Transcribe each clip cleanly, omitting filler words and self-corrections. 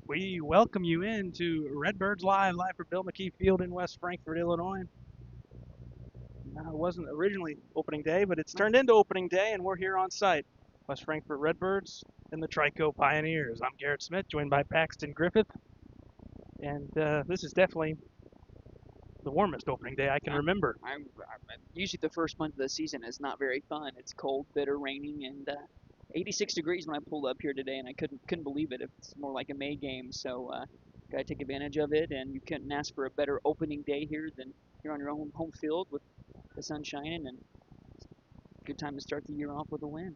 We welcome you into Redbirds live from Bill McKee Field in West Frankfort, Illinois. It wasn't originally opening day, but it's turned into opening day, and we're here on site. West Frankfort Redbirds and the Trico Pioneers. I'm Garrett Smith, joined by Paxton Griffith, and this is definitely the warmest opening day I can remember. Usually the first month of the season is not very fun. It's cold, bitter, raining, and 86 degrees when I pulled up here today, and I couldn't believe it. It's more like a May game, so gotta take advantage of it. And you couldn't ask for a better opening day here than here on your own home field with the sun shining, and good time to start the year off with a win.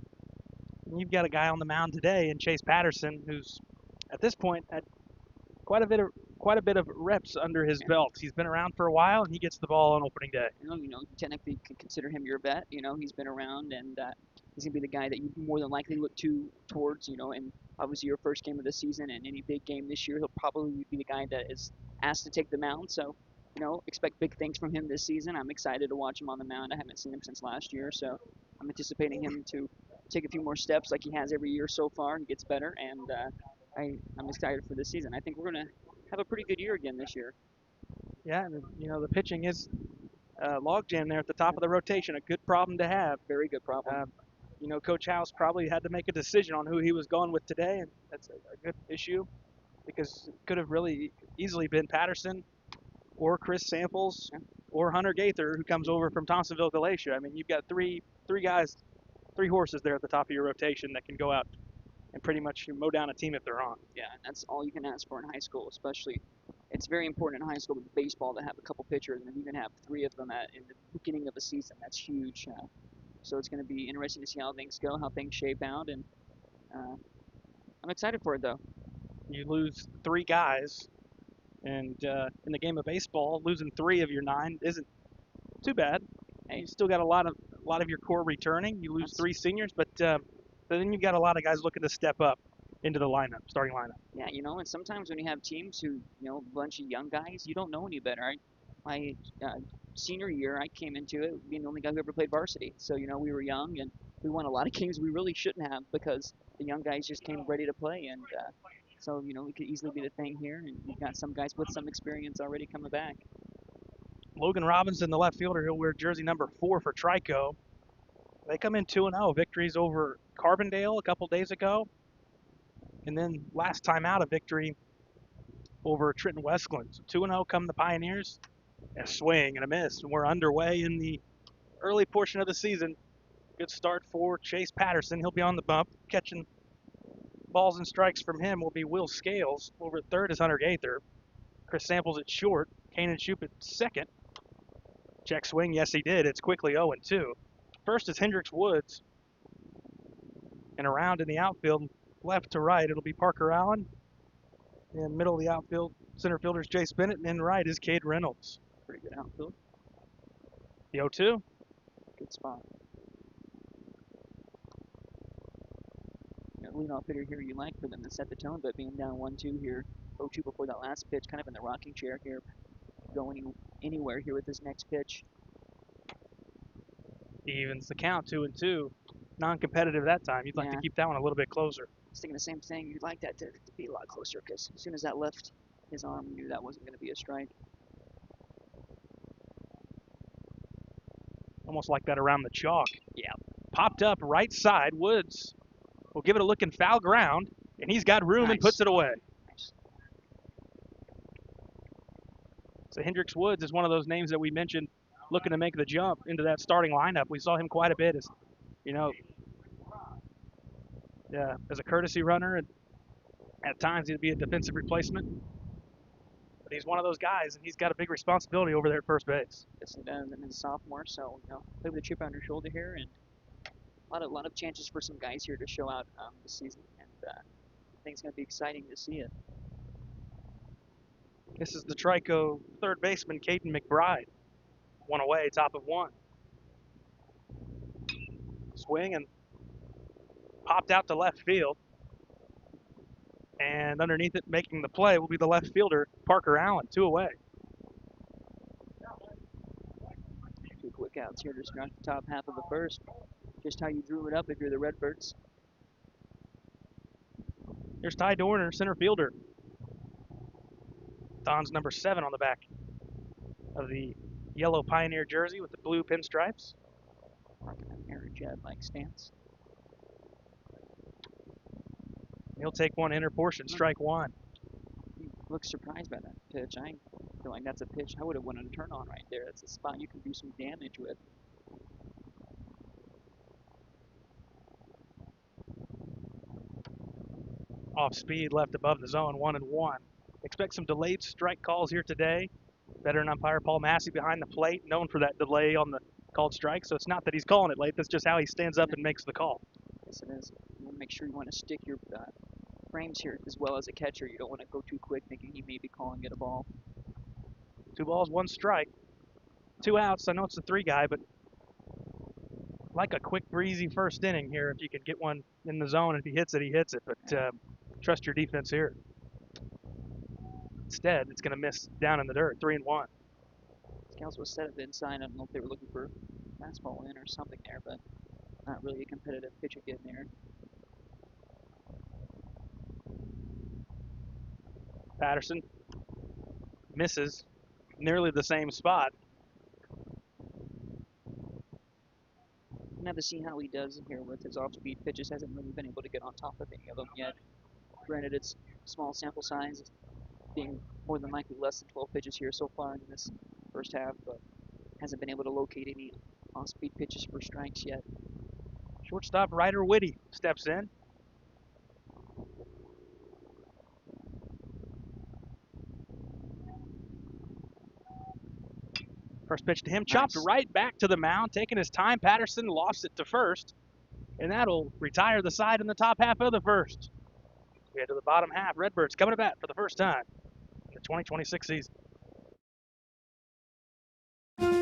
And you've got a guy on the mound today, and Chase Patterson, who's at this point had quite a bit of reps under his belt. He's been around for a while, and he gets the ball on opening day. You technically could consider him your vet. He's been around, and he's gonna be the guy that you more than likely look towards. And obviously your first game of the season and any big game this year, he'll probably be the guy that is asked to take the mound. So, expect big things from him this season. I'm excited to watch him on the mound. I haven't seen him since last year, so I'm anticipating him to take a few more steps like he has every year so far. He gets better, and I'm excited for this season. I think we're gonna have a pretty good year again this year. Yeah, and the pitching is logjam there at the top of the rotation. A good problem to have. Very good problem. Coach House probably had to make a decision on who he was going with today, and that's a good issue because it could have really easily been Patterson or Chris Samples or Hunter Gaither, who comes over from Thompsonville, Galatia. I mean, you've got three horses there at the top of your rotation that can go out and pretty much mow down a team if they're on. Yeah, and that's all you can ask for in high school, especially. It's very important in high school with baseball to have a couple pitchers, and you can have three of them in the beginning of a season. That's huge. So it's going to be interesting to see how things go, how things shape out, and I'm excited for it, though. You lose three guys, and in the game of baseball, losing 3 of your 9 isn't too bad. Hey, you still got a lot of your core returning. You lose 3 seniors, but then you've got a lot of guys looking to step up into the starting lineup. Yeah, and sometimes when you have teams who, a bunch of young guys, you don't know any better. My senior year, I came into it being the only guy who ever played varsity. So, we were young, and we won a lot of games we really shouldn't have because the young guys just came ready to play. And so, it could easily be the thing here. And you've got some guys with some experience already coming back. Logan Robinson, the left fielder, he'll wear jersey number 4 for Trico. They come in 2-0. Victories over Carbondale a couple days ago. And then last time out, a victory over Trenton Westland. So 2-0 come the Pioneers. A swing and a miss. And we're underway in the early portion of the season. Good start for Chase Patterson. He'll be on the bump. Catching balls and strikes from him will be Will Scales. Over at third is Hunter Gaither. Chris Samples at short. Kanan Shoup at second. Check swing. Yes, he did. It's quickly 0-2. First is Hendricks Woods. And around in the outfield, left to right, it'll be Parker Allen. In middle of the outfield, center fielder is Jace Bennett. And in right is Cade Reynolds. Pretty good outfield. The 0-2. Good spot. Leadoff hitter here you like for them to set the tone, but being down 1-2 here, 0-2 before that last pitch, kind of in the rocking chair here. Going anywhere here with this next pitch. Evens the count, 2-2. Non-competitive that time. You'd like to keep that one a little bit closer. I was thinking the same thing. You'd like that to be a lot closer because as soon as that left his arm, you knew that wasn't going to be a strike. Almost like that around the chalk. Yeah. Popped up right side. Woods will give it a look in foul ground, and he's got room and puts it away. Nice. So Hendricks Woods is one of those names that we mentioned looking to make the jump into that starting lineup. We saw him quite a bit as, as a courtesy runner, and at times he'd be a defensive replacement. But he's one of those guys, and he's got a big responsibility over there at first base. Yes, he does, and he's a sophomore, so play with a chip on your shoulder here, and a lot of chances for some guys here to show out this season, and I think it's going to be exciting to see it. This is the Trico third baseman, Caden McBride. One away, top of one. Swing and popped out to left field. And underneath it, making the play, will be the left fielder, Parker Allen, 2 away. 2 quick outs here to start the top half of the first. Just how you drew it up if you're the Redbirds. Here's Ty Dorner, center fielder. Don's number 7 on the back of the yellow Pioneer jersey with the blue pinstripes. Rocking an Aaron Jad-like stance. He'll take one inner portion, strike one. He looks surprised by that pitch. I feel like that's a pitch I would have wanted to turn on right there. That's a spot you can do some damage with. Off speed, left above the zone, 1-1. Expect some delayed strike calls here today. Veteran umpire Paul Massey behind the plate, known for that delay on the called strike. So it's not that he's calling it late. That's just how he stands up and makes the call. Yes, it is. You want to make sure you want to stick your frames here as well as a catcher. You don't want to go too quick thinking he may be calling it a ball. 2 balls, 1 strike. 2 outs. I know it's a 3 guy, but like a quick, breezy first inning here. If you could get one in the zone, if he hits it, he hits it. But trust your defense here. Instead, it's going to miss down in the dirt, 3-1. Scales was set up inside. I don't know if they were looking for fastball in or something there, but not really a competitive pitch again there. Patterson misses nearly the same spot. We'll have to see how he does here with his off-speed pitches. Hasn't really been able to get on top of any of them yet. Granted, it's small sample size, being more than likely less than 12 pitches here so far in this first half, but hasn't been able to locate any off-speed pitches for strikes yet. Shortstop Ryder Whitty steps in. First pitch to him, chopped right back to the mound, taking his time. Patterson lost it to first, and that'll retire the side in the top half of the first. We head to the bottom half. Redbirds coming to bat for the first time in the 2026 season.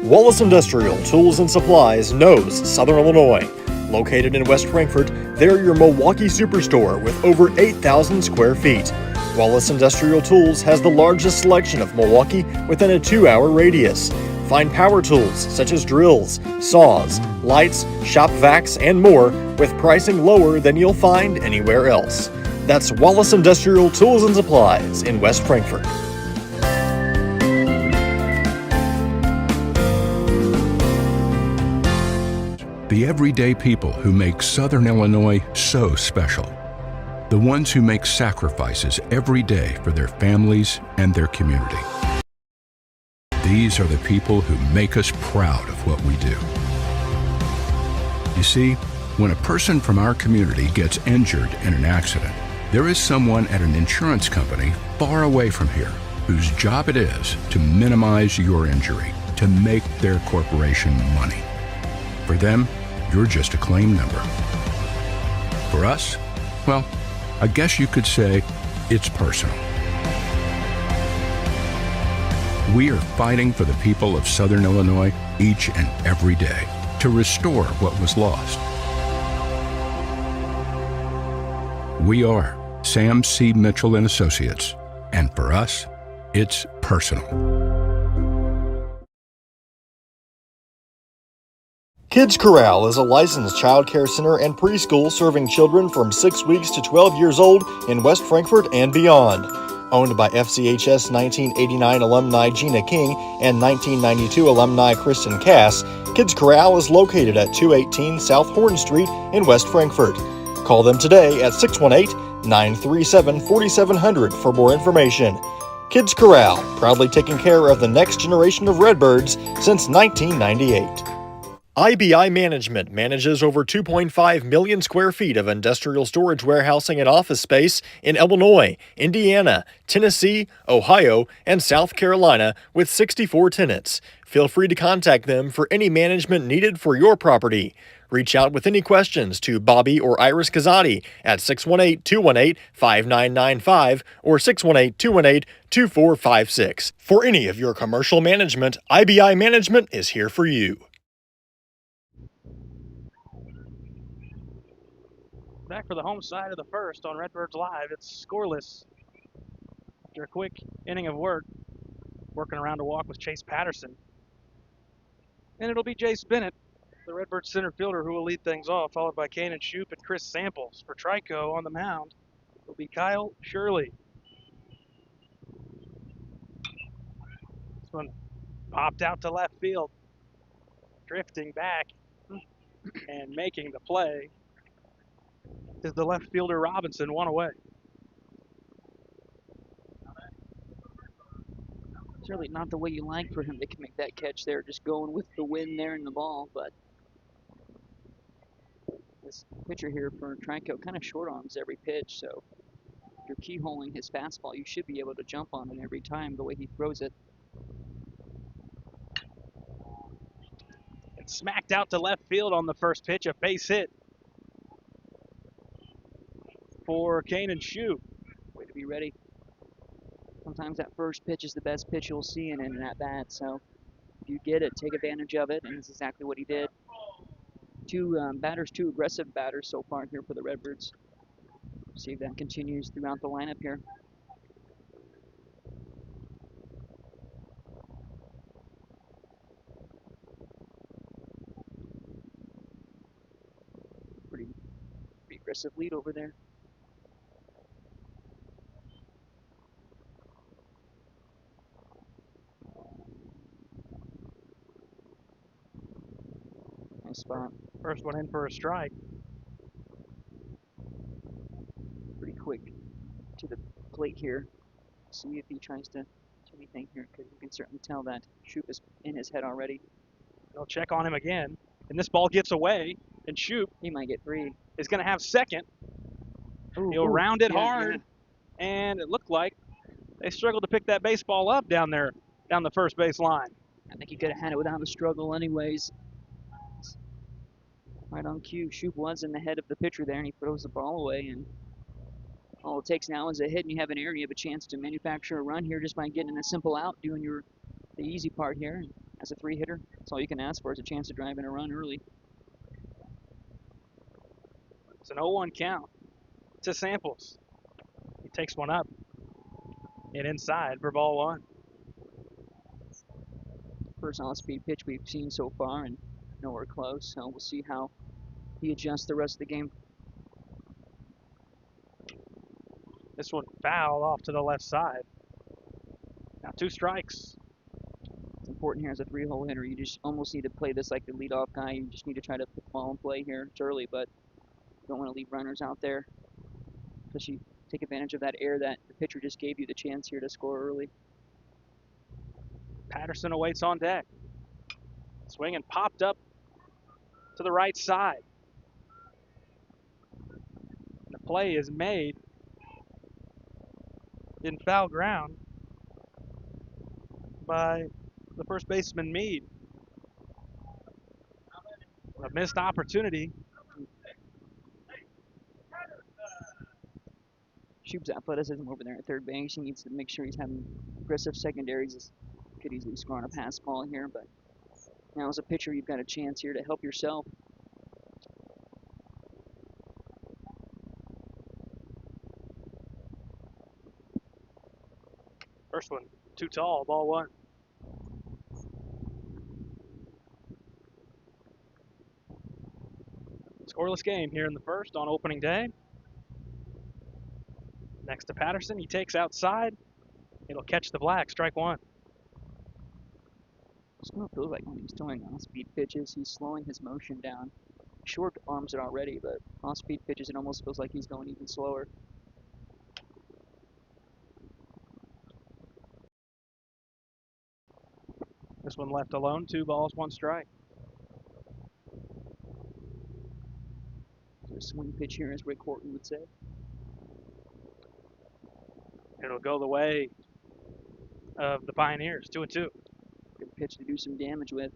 Wallace Industrial Tools and Supplies knows Southern Illinois. Located in West Frankfort, they're your Milwaukee superstore with over 8,000 square feet. Wallace Industrial Tools has the largest selection of Milwaukee within a 2-hour radius. Find power tools such as drills, saws, lights, shop vacs, and more with pricing lower than you'll find anywhere else. That's Wallace Industrial Tools and Supplies in West Frankfort. The everyday people who make Southern Illinois so special. The ones who make sacrifices every day for their families and their community. These are the people who make us proud of what we do. You see, when a person from our community gets injured in an accident, there is someone at an insurance company far away from here whose job it is to minimize your injury, to make their corporation money. For them, you're just a claim number. For us, well, I guess you could say it's personal. We are fighting for the people of Southern Illinois each and every day to restore what was lost. We are Sam C. Mitchell and Associates, and for us, it's personal. Kids Corral is a licensed child care center and preschool serving children from 6 weeks to 12 years old in West Frankfort and beyond. Owned by FCHS 1989 alumni Gina King and 1992 alumni Kristen Cass, Kids Corral is located at 218 South Horn Street in West Frankfort. Call them today at 618-937-4700 for more information. Kids Corral, proudly taking care of the next generation of Redbirds since 1998. IBI Management manages over 2.5 million square feet of industrial storage warehousing and office space in Illinois, Indiana, Tennessee, Ohio, and South Carolina with 64 tenants. Feel free to contact them for any management needed for your property. Reach out with any questions to Bobby or Iris Kazadi at 618-218-5995 or 618-218-2456. For any of your commercial management, IBI Management is here for you. Back for the home side of the first on Redbirds Live. It's scoreless after a quick inning of work. Working around to walk with Chase Patterson. And it'll be Jace Bennett, the Redbirds center fielder, who will lead things off, followed by Kanan Shoup and Chris Samples. For Trico on the mound will be Kyle Shirley. This one popped out to left field, drifting back and making the play is the left fielder Robinson, one away. Certainly not the way you like for him to make that catch there, just going with the wind there in the ball, but this pitcher here for Trico kind of short arms every pitch, so if you're keyholing his fastball, you should be able to jump on it every time the way he throws it. It's smacked out to left field on the first pitch, a base hit for Kanan Shoup. Way to be ready. Sometimes that first pitch is the best pitch you'll see in an at-bat, so if you get it, take advantage of it, and that's exactly what he did. Two aggressive batters so far here for the Redbirds. See if that continues throughout the lineup here. Pretty aggressive lead over there. Nice spot. First one in for a strike. Pretty quick to the plate here. See if he tries to do anything here, because you can certainly tell that Shoup is in his head already. They'll check on him again, and this ball gets away, and Shoup He might get three. is going to have second. He'll round it hard, and it looked like they struggled to pick that baseball up down there, down the first base line. I think he could have had it without a struggle anyways. Right on cue. Shoup was in the head of the pitcher there, and he throws the ball away, and all it takes now is a hit, and you have an error. You have a chance to manufacture a run here just by getting a simple out, doing the easy part here. And as a three-hitter, that's all you can ask for is a chance to drive in a run early. It's an 0-1 count to Samples. He takes one up and inside for ball one. First off-speed pitch we've seen so far, and nowhere close, so we'll see how he adjusts the rest of the game. This one fouled off to the left side. Now 2 strikes. important here as a 3-hole hitter. You just almost need to play this like the leadoff guy. You just need to try to put the ball in play here. It's early, but you don't want to leave runners out there. Especially take advantage of that air that the pitcher just gave you the chance here to score early. Patterson awaits on deck. Swing and popped up to the right side. The play is made in foul ground by the first baseman Meade. A missed opportunity. Shube's athleticism over there at third base. He needs to make sure he's having aggressive secondaries. Could easily score on a pass ball here, but now as a pitcher, you've got a chance here to help yourself. First one, too tall, ball one. Scoreless game here in the first on opening day. Next to Patterson, he takes outside. It'll catch the black, strike one. It's what it feels like when he's throwing off-speed pitches. He's slowing his motion down. Short arms it already, but off-speed pitches, it almost feels like he's going even slower. This one left alone, 2 balls, 1 strike. So a swing pitch here, as Rick Horton would say. It'll go the way of the Pioneers, 2-2. Good pitch to do some damage with.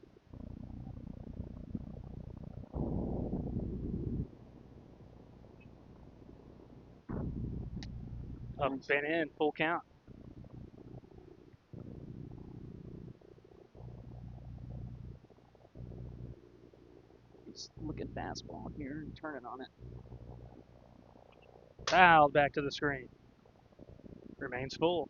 Up and in, full count. He's looking fastball here and turning on it. Fouled back to the screen. Remains full.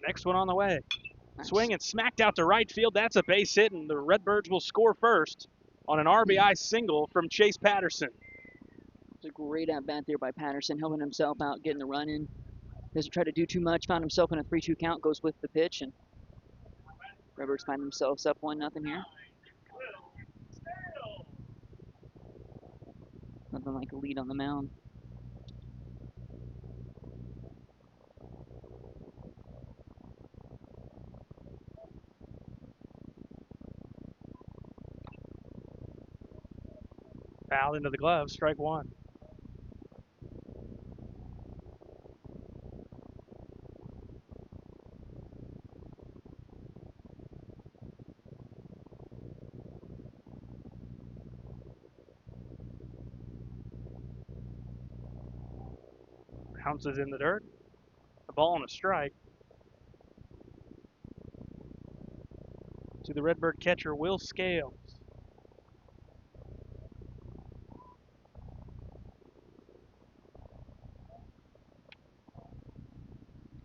Next one on the way. Nice. Swing and smacked out to right field. That's a base hit, and the Redbirds will score first on an RBI single from Chase Patterson. It's a great at-bat there by Patterson, helping himself out, getting the run in. Doesn't try to do too much, found himself in a 3-2 count, goes with the pitch, and Redbirds find themselves up 1-0 here. Nothing like a lead on the mound. Foul into the glove, strike one. Bounces in the dirt. A ball and a strike to the Redbird catcher, Will Scales.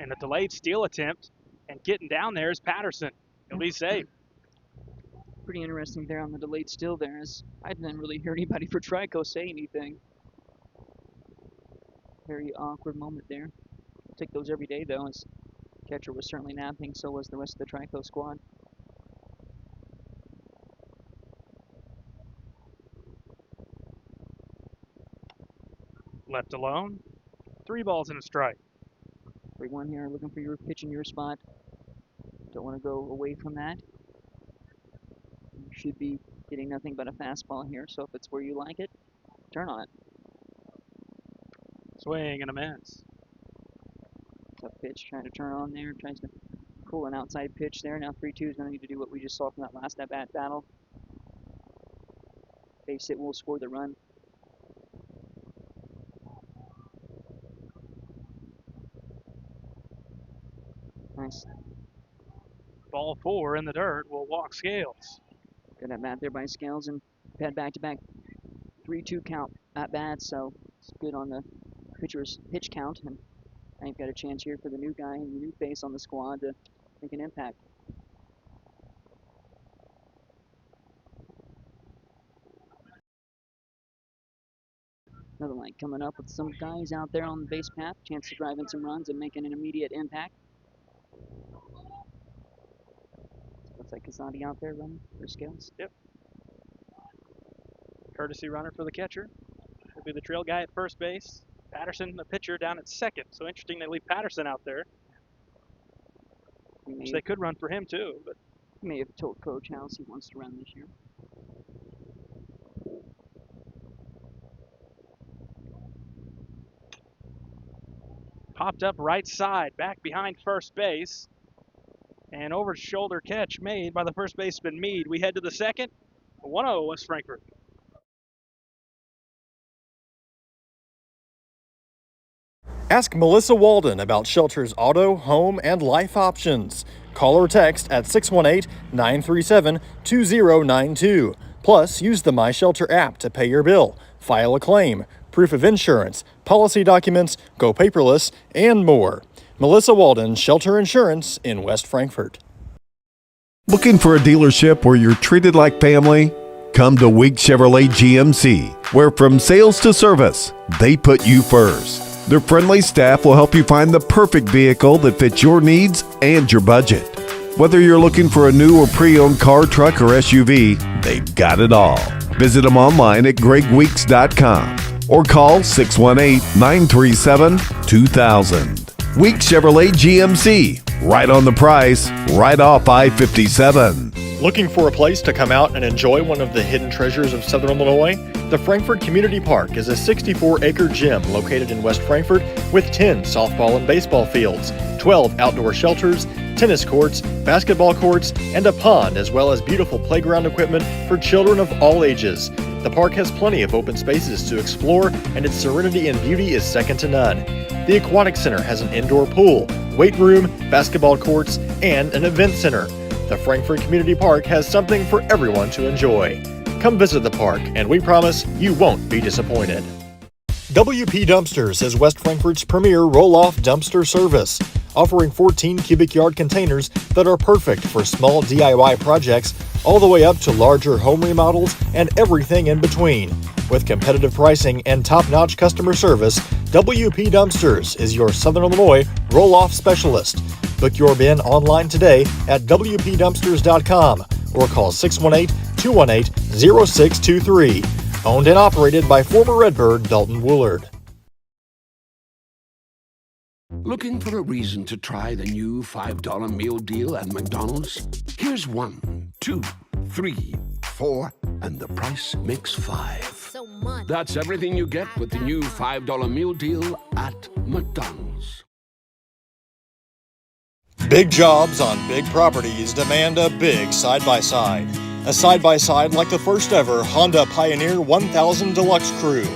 And a delayed steal attempt, and getting down there is Patterson. He'll be safe. Pretty interesting there on the delayed steal there, as I didn't really hear anybody for Trico say anything. Very awkward moment there. Take those every day though, as catcher was certainly napping, so was the rest of the Trico squad. Left alone. 3 balls and a strike. 3-1 here, looking for your pitch in your spot. Don't want to go away from that. You should be getting nothing but a fastball here, so if it's where you like it, turn on it. Swing and a miss. Tough pitch, trying to turn on there, tries to pull an outside pitch there. Now 3-2 is going to need to do what we just saw from that last at-bat battle. Base hit will score the run. Nice. Ball 4 in the dirt will walk Scales. Good at-bat there by Scales, and had back-to-back 3-2 count at-bats, so it's good on the pitcher's pitch count. And Now you've got a chance here for the new guy, the new face on the squad to make an impact. Another line coming up with some guys out there on the base path. Chance to drive in some runs and make an immediate impact. Looks like Casati out there running for Scales. Yep. Courtesy runner for the catcher. Will be the trail guy at first base. Patterson, the pitcher, down at second. So interesting they leave Patterson out there. Which they could run for him too, but he may have told Coach House he wants to run this year. popped up right side, back behind first base. And over shoulder catch made by the first baseman Mead. We head to the second. 1-0 West Frankfort. Ask Melissa Walden about Shelter's auto, home, and life options. Call or text at 618-937-2092. Plus, use the My Shelter app to pay your bill, file a claim, proof of insurance, policy documents, go paperless, and more. Melissa Walden, Shelter Insurance in West Frankfort. Looking for a dealership where you're treated like family? Come to Week Chevrolet GMC, where from sales to service, they put you first. Their friendly staff will help you find the perfect vehicle that fits your needs and your budget. Whether you're looking for a new or pre-owned car, truck, or SUV, they've got it all. Visit them online at gregweeks.com or call 618-937-2000. Week Chevrolet GMC, right on the price, right off I-57. Looking for a place to come out and enjoy one of the hidden treasures of Southern Illinois? The Frankfort Community Park is a 64-acre gym located in West Frankfort with 10 softball and baseball fields, 12 outdoor shelters, tennis courts, basketball courts, and a pond, as well as beautiful playground equipment for children of all ages. The park has plenty of open spaces to explore, and its serenity and beauty is second to none. The Aquatic Center has an indoor pool, weight room, basketball courts, and an event center. The Frankfort Community Park has something for everyone to enjoy. Come visit the park, and we promise you won't be disappointed. WP Dumpsters is West Frankfort's premier roll-off dumpster service, offering 14 cubic yard containers that are perfect for small DIY projects all the way up to larger home remodels and everything in between. With competitive pricing and top-notch customer service, WP Dumpsters is your Southern Illinois roll-off specialist. Book your bin online today at WPDumpsters.com or call 618-218-0623. Owned and operated by former Redbird Dalton Woolard. Looking for a reason to try the new $5 meal deal at McDonald's? Here's 1, 2, 3, 4, and the price makes 5. So much. That's everything you get with the new $5 meal deal at McDonald's. Big jobs on big properties demand a big side-by-side. A side-by-side like the first ever Honda Pioneer 1000 Deluxe Crew.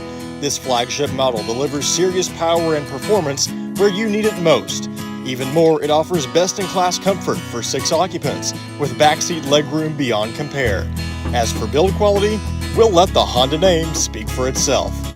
This flagship model delivers serious power and performance where you need it most. Even more, it offers best-in-class comfort for 6 occupants with backseat legroom beyond compare. As for build quality, we'll let the Honda name speak for itself.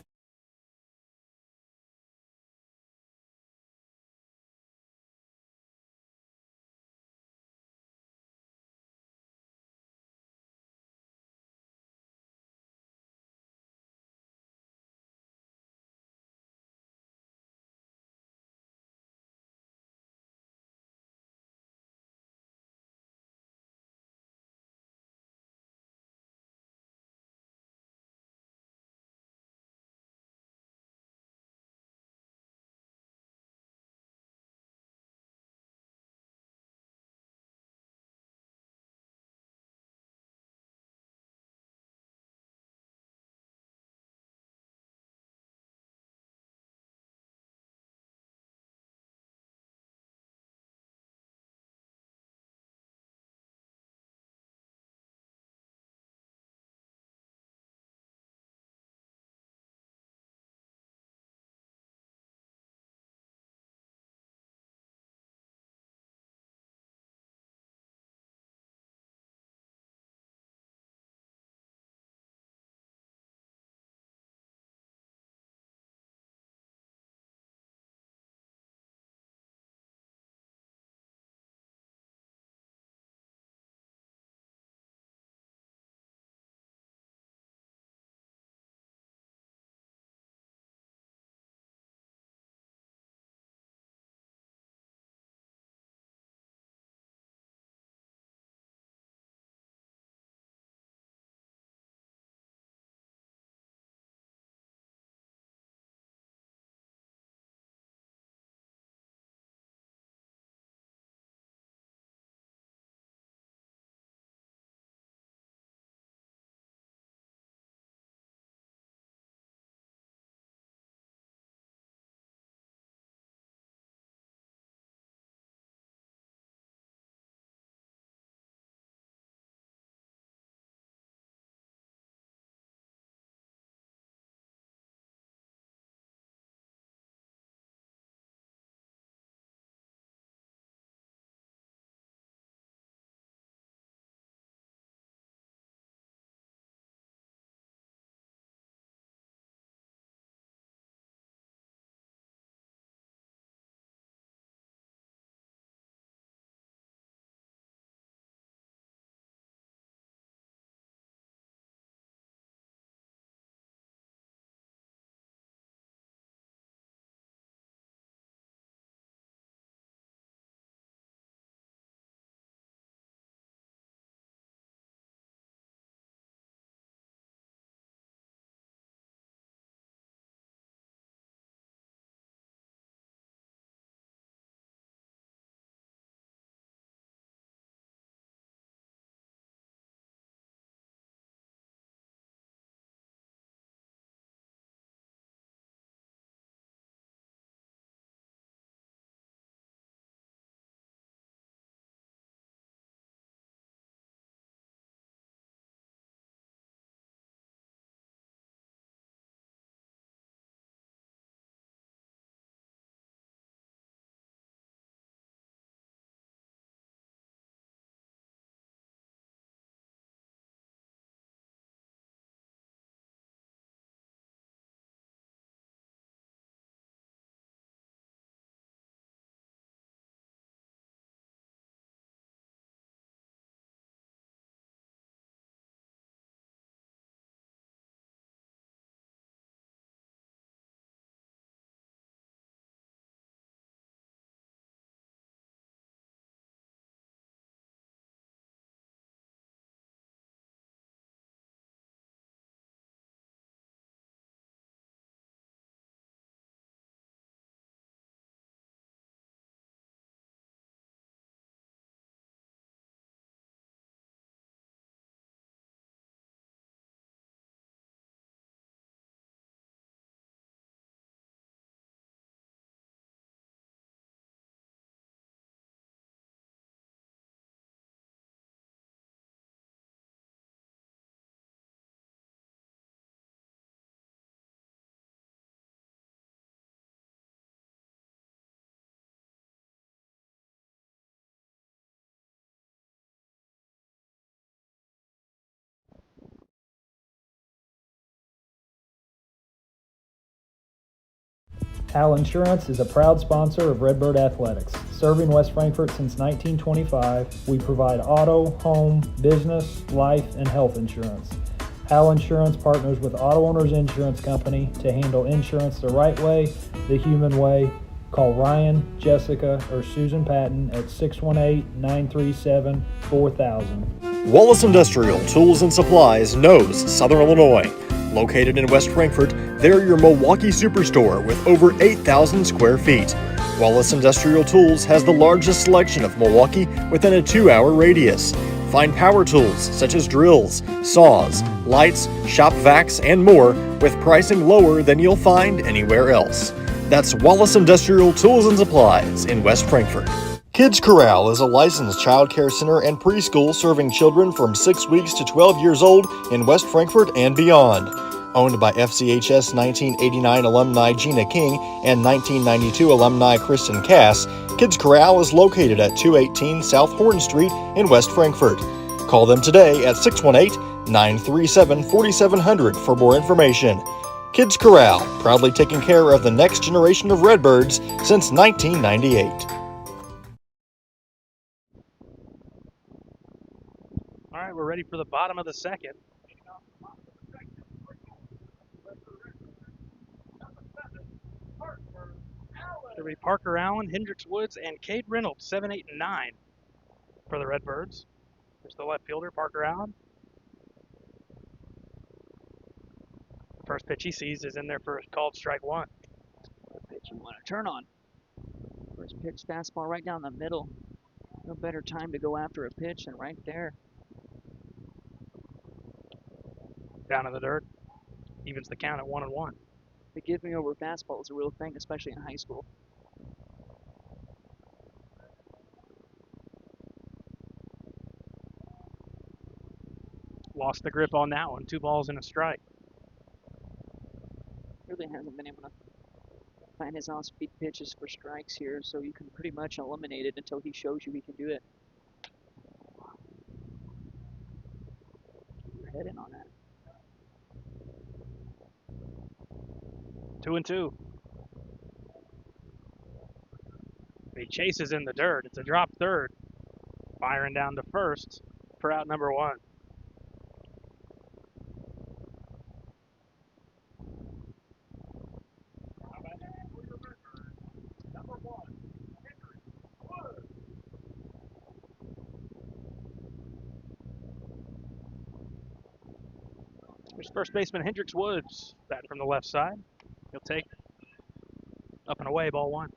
Hal Insurance is a proud sponsor of Redbird Athletics. Serving West Frankfort since 1925, we provide auto, home, business, life, and health insurance. Hal Insurance partners with Auto Owners Insurance Company to handle insurance the right way, the human way. Call Ryan, Jessica, or Susan Patton at 618-937-4000. Wallace Industrial Tools and Supplies knows Southern Illinois. Located in West Frankfort, they're your Milwaukee superstore with over 8,000 square feet. Wallace Industrial Tools has the largest selection of Milwaukee within a 2-hour radius. Find power tools such as drills, saws, lights, shop vacs, and more with pricing lower than you'll find anywhere else. That's Wallace Industrial Tools and Supplies in West Frankfort. Kids Corral is a licensed child care center and preschool serving children from 6 weeks to 12 years old in West Frankfort and beyond. Owned by FCHS 1989 alumni Gina King and 1992 alumni Kristen Cass, Kids Corral is located at 218 South Horn Street in West Frankfort. Call them today at 618-937-4700 for more information. Kids Corral, proudly taking care of the next generation of Redbirds since 1998. All right, we're ready for the bottom of the second. There'll be Parker Allen, Hendricks Woods, and Cade Reynolds, 7, 8, and 9 for the Redbirds. There's the left fielder, Parker Allen. First pitch he sees is in there for a called strike one. The pitch you want to turn on. First pitch, fastball right down the middle. No better time to go after a pitch than right there. Down in the dirt. Evens the count at 1-1. The give me over fastball is a real thing, especially in high school. Lost the grip on that one. 2 balls and a strike. Really hasn't been able to find his off-speed pitches for strikes here, so you can pretty much eliminate it until he shows you he can do it. Keep your head in on that. 2-2. He chases in the dirt. It's a drop third. Firing down to first for out number 1. There's first baseman Hendricks Woods, batting from the left side. He'll take up and away, ball 1.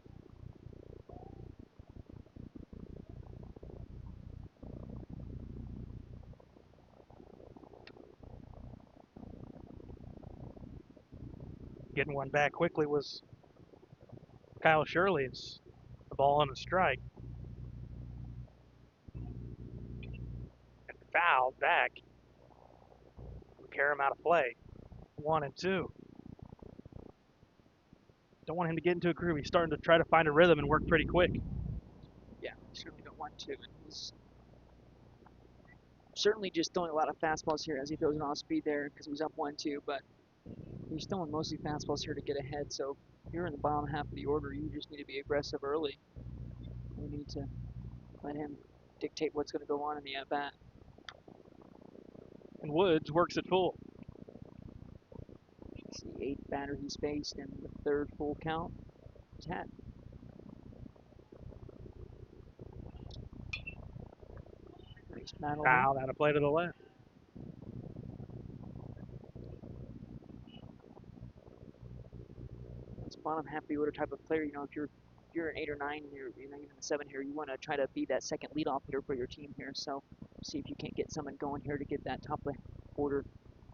Getting one back quickly was Kyle Shirley. It's the ball and a strike. And fouled back. Carry him out of play. 1 and 2. Don't want him to get into a groove. He's starting to try to find a rhythm and work pretty quick. Yeah, certainly don't want to. And he's certainly just throwing a lot of fastballs here as he throws an off-speed there because he was up 1-2, but he's throwing mostly fastballs here to get ahead. So if you're in the bottom half of the order, you just need to be aggressive early. You need to let him dictate what's going to go on in the at-bat. And Woods works it full. It's the 8th batter he's faced and the 3rd full count he's had. Nice battle. Fouled out of play to the left. It's bottom half of the order type of player. You know, if you're an 8 or 9, you're even a 7 here, you want to try to be that second leadoff hitter for your team here. So see if you can't get someone going here to get that top of the order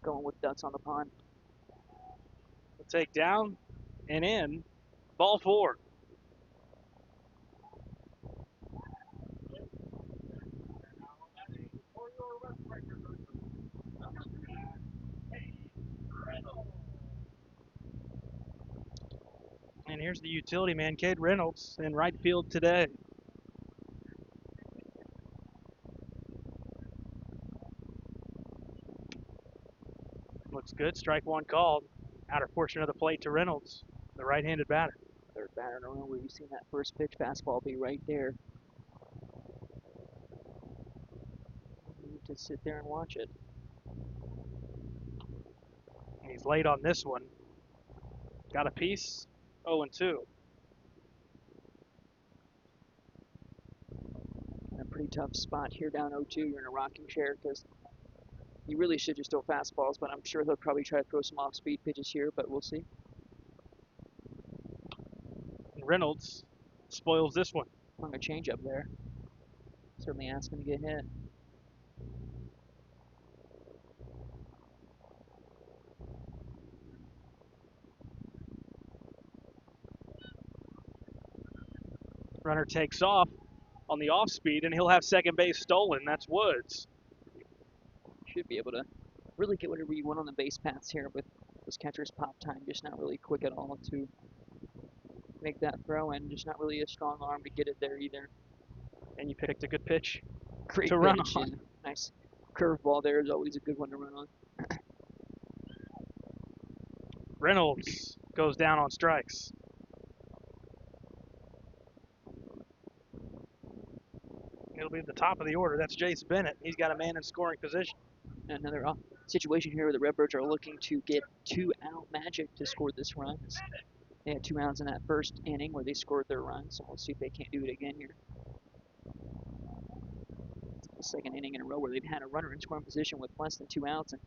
going with ducks on the pond. We'll take down and in. Ball 4. And here's the utility man, Cade Reynolds, in right field today. Looks good. Strike 1 called. Outer portion of the plate to Reynolds, the right-handed batter. batter in a row where you've seen that first pitch fastball be right there. You need to sit there and watch it. He's late on this one. Got a piece. 0-2. In a pretty tough spot here down 0-2. You're in a rocking chair because you really should just throw fastballs, but I'm sure they'll probably try to throw some off-speed pitches here, but we'll see. Reynolds spoils this one. Hung a changeup there. Certainly asking to get hit. Runner takes off on the off speed, and he'll have second base stolen. That's Woods. Should be able to really get whatever you want on the base paths here with this catcher's pop time. Just not really quick at all to make that throw, and just not really a strong arm to get it there either. And you picked a good pitch Great to run pitch, on. yeah. Nice curveball there is always a good one to run on. Reynolds goes down on strikes. It'll be at the top of the order. That's Jace Bennett. He's got a man in scoring position. Another situation here where the Redbirds are looking to get 2-out magic to score this run. They had 2 outs in that first inning where they scored their run, so we'll see if they can't do it again here. It's the second inning in a row where they've had a runner in scoring position with less than 2 outs and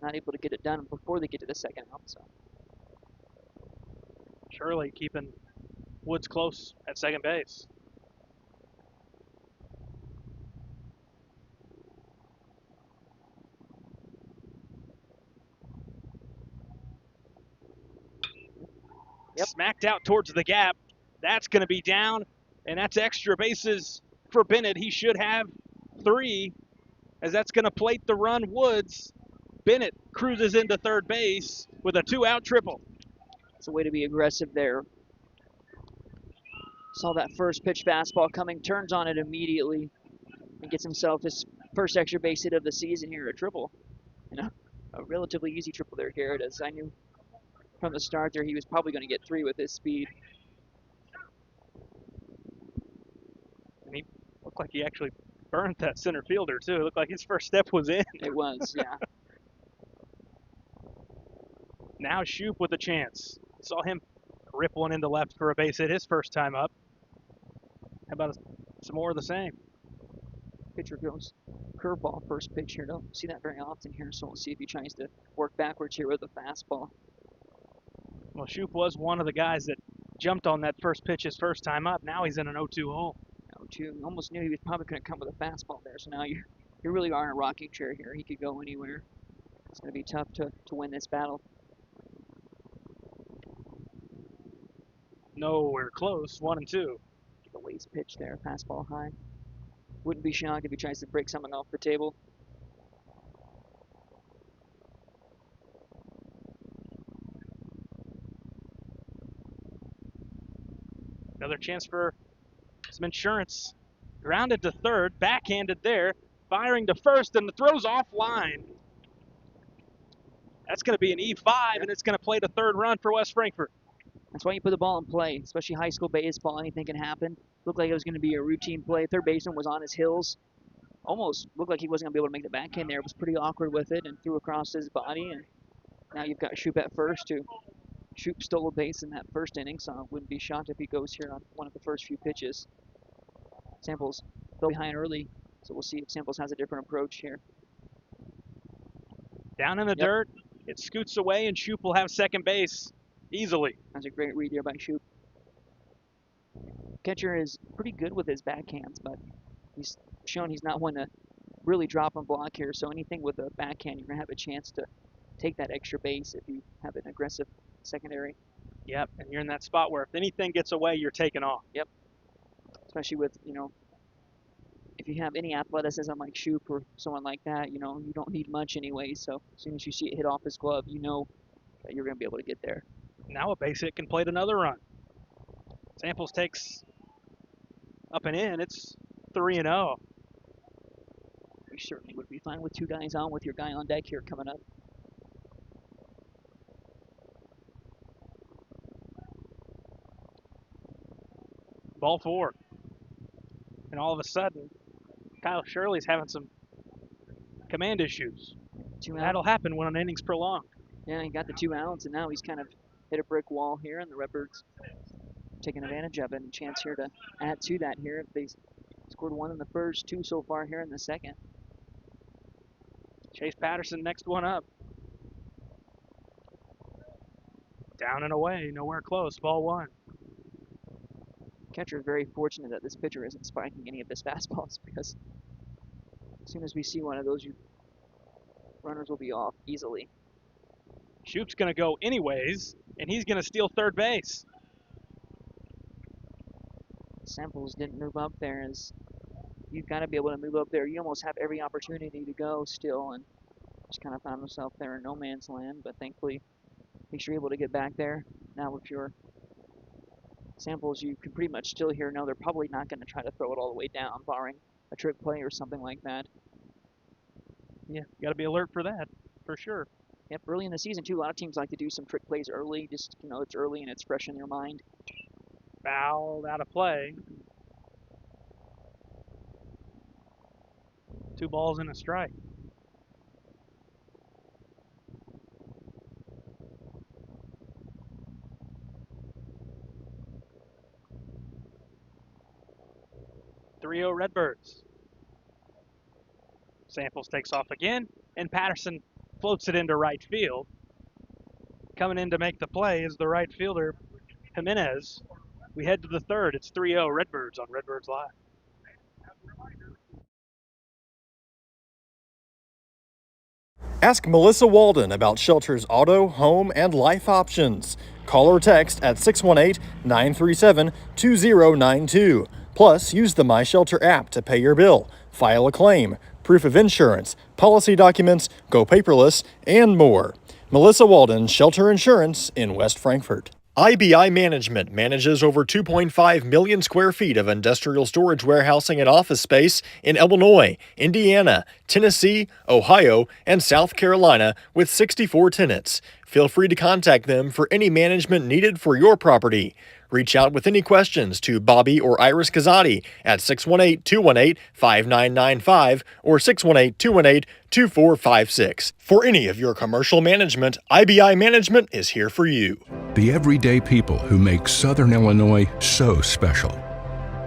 not able to get it done before they get to the second out. So Shirley keeping Woods close at second base. Yep. Smacked out towards the gap. That's going to be down, and that's extra bases for Bennett. He should have 3, as that's going to plate the run. Woods. Bennett cruises into third base with a 2-out triple. it's a way to be aggressive there. Saw that first pitch fastball coming, turns on it immediately, and gets himself his first extra base hit of the season here, a triple. You know, a relatively easy triple there, Garrett, as I knew from the start there he was probably going to get 3 with his speed. And he looked like he actually burned that center fielder, too. It looked like his first step was in. It was, yeah. Now Shoup with a chance. Saw him rip one into left for a base hit his first time up. How about some more of the same? Pitcher goes curveball first pitch here. Don't see that very often here, so we'll see if he tries to work backwards here with a fastball. Well, Shoup was one of the guys that jumped on that first pitch his first time up. Now he's in an 0-2 hole. 0-2, almost knew he was probably going to come with a fastball there, so now you really are in a rocking chair here. He could go anywhere. It's going to be tough to win this battle. Nowhere close, 1-2. The lace pitch there, fastball high. Wouldn't be shocked if he tries to break something off the table. Another chance for some insurance. Grounded to third, backhanded there, firing to first, and the throw's offline. That's going to be an E5, and it's going to play the third run for West Frankfort. That's why you put the ball in play, especially high school baseball. Anything can happen. Looked like it was going to be a routine play. Third baseman was on his heels. Almost looked like he wasn't going to be able to make the backhand there. Was pretty awkward with it and threw across his body. And now you've got Shoup at first, too. Shoup stole a base in that first inning, so I wouldn't be shocked if he goes here on one of the first few pitches. Samples fell behind early, so we'll see if Samples has a different approach here. Down in the dirt, it scoots away, and Shoup will have second base easily. That's a great read there by Shoup. Catcher is pretty good with his backhands, but he's shown he's not one to really drop and block here, so anything with a backhand, you're going to have a chance to take that extra base if you have an aggressive secondary. Yep, and you're in that spot where if anything gets away, you're taking off. Yep. Especially with, if you have any athleticism like Shoup or someone like that, you don't need much anyway, so as soon as you see it hit off his glove, you know that you're going to be able to get there. Now a base hit can plate another run. Samples takes up and in. It's 3-0. You certainly would be fine with 2 guys on with your guy on deck here coming up. Ball 4. And all of a sudden, Kyle Shirley's having some command issues. 2 out. That'll happen when an inning's prolonged. Yeah, he got the 2 outs, and now he's kind of hit a brick wall here, and the Redbirds taking advantage of it. And a chance here to add to that here. If they scored 1 in the first, 2 so far here in the second. Chase Patterson next one up. Down and away, nowhere close, ball 1. Catcher is very fortunate that this pitcher isn't spiking any of his fastballs, because as soon as we see one of those, runners will be off easily. Shoop's going to go anyways, and he's going to steal third base. Samples didn't move up there, as you've got to be able to move up there. You almost have every opportunity to go still, and just kind of found himself there in no man's land, but thankfully you're able to get back there. Now with your Samples, you can pretty much still hear, no, they're probably not going to try to throw it all the way down, barring a trick play or something like that. Yeah, you got to be alert for that, for sure. Yep, early in the season, too, a lot of teams like to do some trick plays early, just, it's early and it's fresh in your mind. Fouled out of play. 2 balls and a strike. Three-0 Redbirds. Samples takes off again, and Patterson floats it into right field. Coming in to make the play is the right fielder, Jimenez. We head to the third. It's 3-0 Redbirds on Redbirds Live. Ask Melissa Walden about Shelter's auto, home, and life options. Call or text at 618-937-2092. Plus, use the My Shelter app to pay your bill, file a claim, proof of insurance, policy documents, go paperless, and more. Melissa Walden, Shelter Insurance in West Frankfort. IBI Management manages over 2.5 million square feet of industrial storage warehousing and office space in Illinois, Indiana, Tennessee, Ohio, and South Carolina with 64 tenants. Feel free to contact them for any management needed for your property. Reach out with any questions to Bobby or Iris Kazadi at 618-218-5995 or 618-218-2456. For any of your commercial management, IBI Management is here for you. The everyday people who make Southern Illinois so special.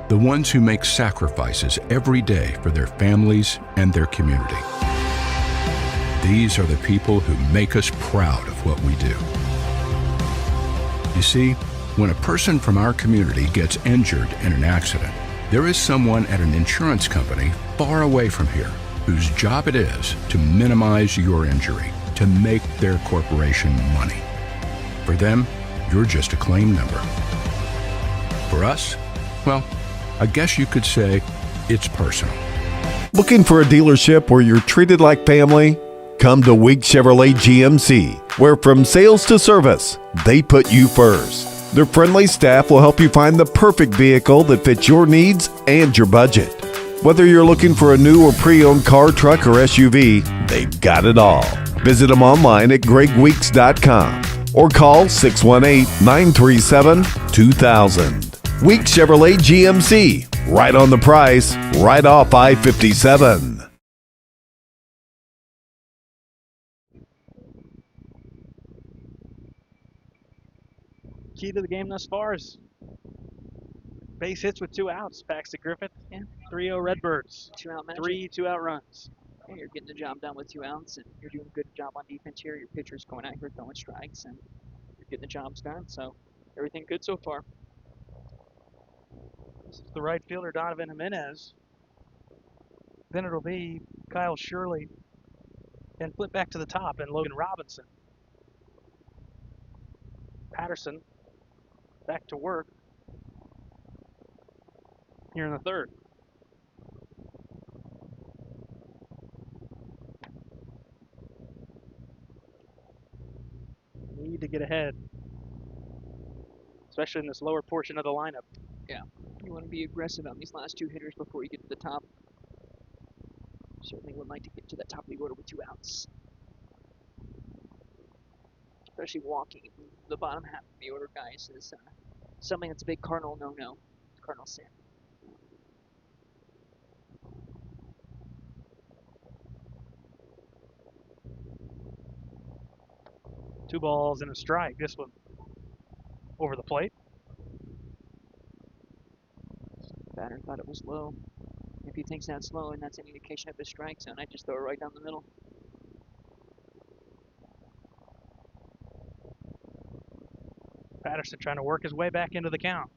The ones who make sacrifices every day for their families and their community. These are the people who make us proud of what we do. You see, when a person from our community gets injured in an accident, there is someone at an insurance company far away from here whose job it is to minimize your injury, to make their corporation money. For them, you're just a claim number. For us, well, I guess you could say it's personal. Looking for a dealership where you're treated like family? Come to Week Chevrolet GMC, where from sales to service, they put you first. Their friendly staff will help you find the perfect vehicle that fits your needs and your budget. Whether you're looking for a new or pre-owned car, truck, or SUV, they've got it all. Visit them online at gregweeks.com or call 618-937-2000. Week Chevrolet GMC, right on the price, right off I-57. Key to the game thus far is base hits with 2 outs. Paxton Griffith. Yeah. 3-0 Redbirds. 2-out magic. 3 2-out runs. Yeah, you're getting the job done with 2 outs, and you're doing a good job on defense here. Your pitcher's going out here throwing strikes, and you're getting the jobs done. So everything good so far. This is the right fielder, Donovan Jimenez. Then it'll be Kyle Shirley. And flip back to the top, and Logan Robinson. Patterson back to work here in the third. Need to get ahead, especially in this lower portion of the lineup. Yeah, you want to be aggressive on these last 2 hitters before you get to the top. Certainly would like to get to that top of the order with 2 outs. Especially walking the bottom half of the order, guys, is something that's a big cardinal no-no. Cardinal Sam. Two balls and a strike. This one over the plate. Batter thought it was low. If he thinks that's low and that's an indication of his strike zone, I'd just throw it right down the middle. Patterson trying to work his way back into the count.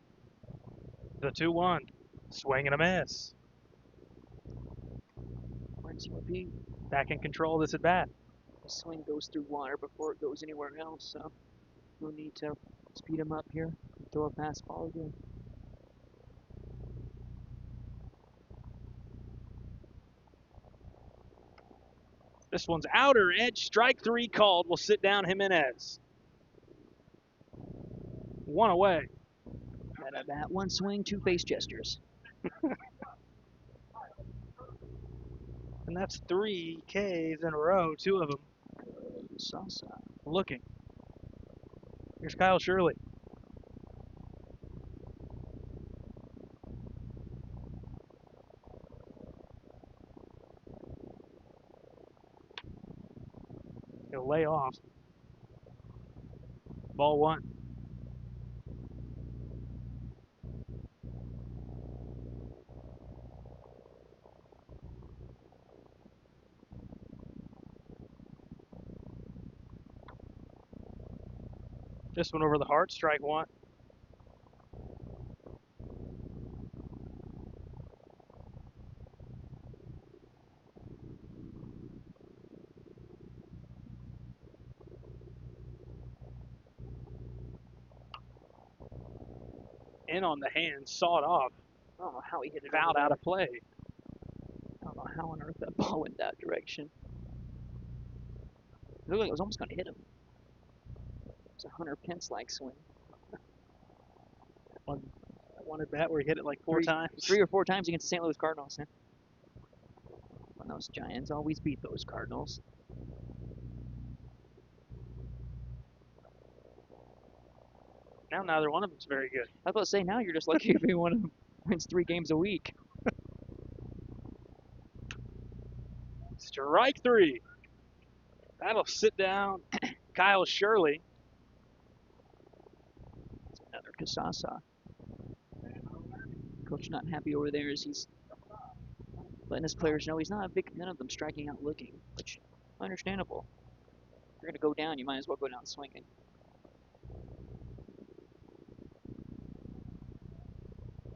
The 2-1. Swing and a miss. Where's CRP? Back in control of this at bat. The swing goes through water before it goes anywhere else, so we'll need to speed him up here and throw a fastball again. This one's outer edge. Strike 3 called. Will sit down Jimenez. One away. That at bat, one swing, two face gestures. And that's 3 Ks in a row, 2 of them. Salsa. Looking. Here's Kyle Shirley. He'll lay off. Ball 1. This one over the heart, strike 1. In on the hand, sawed off, I don't know how he hit it. fouled out of play. I don't know how on earth that ball went that direction. It looked like it was almost going to hit him. It's a Hunter Pence-like swing. One at bat where he hit it like 4 times. 3 or 4 times against the St. Louis Cardinals. Huh? And those Giants always beat those Cardinals. Now neither one of them's very good. I was about to say, now you're just lucky if anyone of them wins 3 games a week. Strike 3. That'll sit down Kyle Shirley. Another Casasa. Coach not happy over there as he's letting his players know he's not a big fan of them striking out looking, which understandable. If you're going to go down, you might as well go down swinging.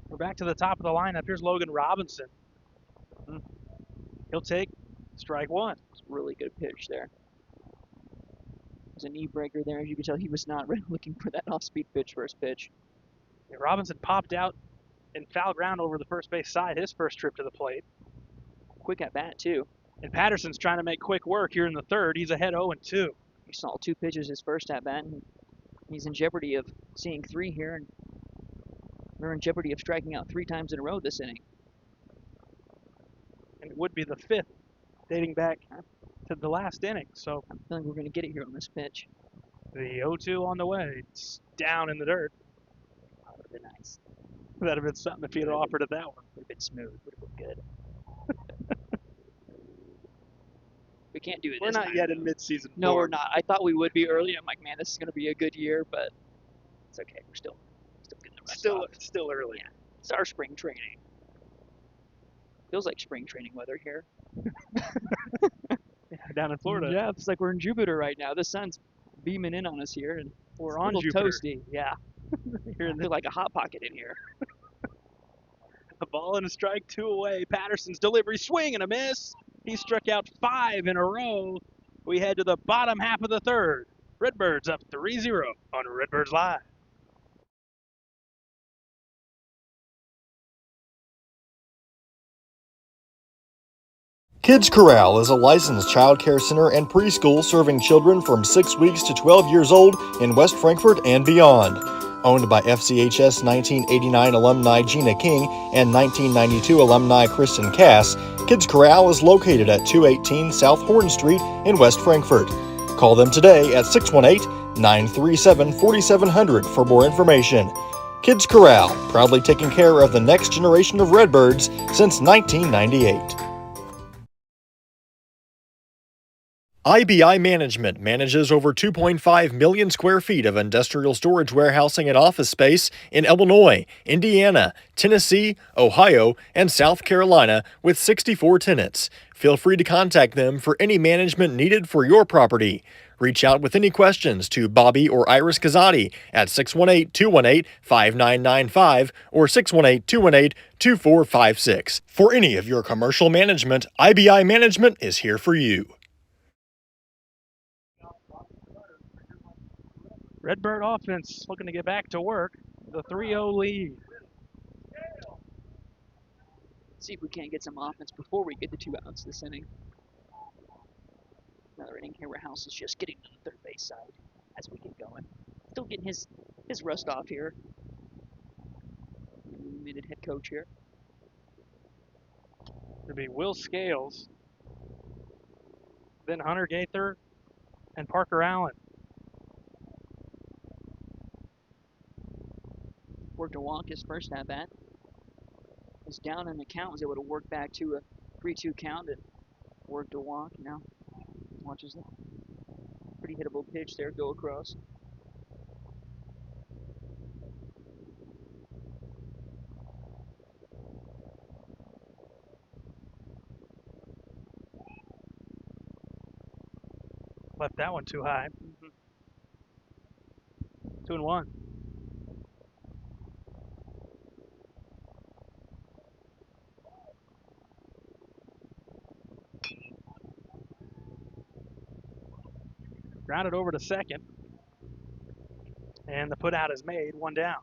We're back to the top of the lineup. Here's Logan Robinson. He'll take strike 1. It's a really good pitch there. There's a knee breaker there. As you can tell, he was not really looking for that off-speed pitch first pitch. Yeah, Robinson popped out and fouled ground over the first base side his first trip to the plate. Quick at bat, too. And Patterson's trying to make quick work here in the third. He's ahead 0-2. He saw 2 pitches his first at bat, and he's in jeopardy of seeing 3 here, and they're in jeopardy of striking out 3 times in a row this inning. And it would be the 5th dating back to the last inning. So I'm feeling we're going to get it here on this pitch. the 0-2 on the way. It's down in the dirt. That would have been nice. That'd have been something if he'd offered at that one. Would have been smooth. Would have been good. We can't do it We're this not time, yet though. in mid-season No, we're form. not. I thought we would be early. I'm like, man, this is going to be a good year, but it's okay. We're still getting the rest off. Still early. Yeah. It's our spring training. Feels like spring training weather here. Down in Florida. Yeah, it's like we're in Jupiter right now. The sun's beaming in on us here, and We're it's a on little Jupiter. toasty. Yeah, Here I in feel like a hot pocket in here. A ball and a strike, 2 away. Patterson's delivery, swing and a miss. He struck out 5 in a row. We head to the bottom half of the third. Redbirds up 3-0 on Redbirds Live. Kids Corral is a licensed child care center and preschool serving children from 6 weeks to 12 years old in West Frankfort and beyond. Owned by FCHS 1989 alumni Gina King and 1992 alumni Kristen Cass, Kids Corral is located at 218 South Horn Street in West Frankfort. Call them today at 618-937-4700 for more information. Kids Corral, proudly taking care of the next generation of Redbirds since 1998. IBI Management manages over 2.5 million square feet of industrial storage warehousing and office space in Illinois, Indiana, Tennessee, Ohio, and South Carolina with 64 tenants. Feel free to contact them for any management needed for your property. Reach out with any questions to Bobby or Iris Kazadi at 618-218-5995 or 618-218-2456. For any of your commercial management, IBI Management is here for you. Redbird offense looking to get back to work. The 3-0 lead. See if we can't get some offense before we get the 2 outs this inning. Another inning here where House is just getting to the third base side as we get going. Still getting his rust off here. Minute head coach here. It'll be Will Scales, then Hunter Gaither, and Parker Allen. Worked a walk his first at bat. Was down in the count, was able to work back to a 3-2 count and worked a walk. Now watches the pretty hittable pitch there go across. Left that one too high. 2-1. Grounded over to second. And the put out is made, 1 down.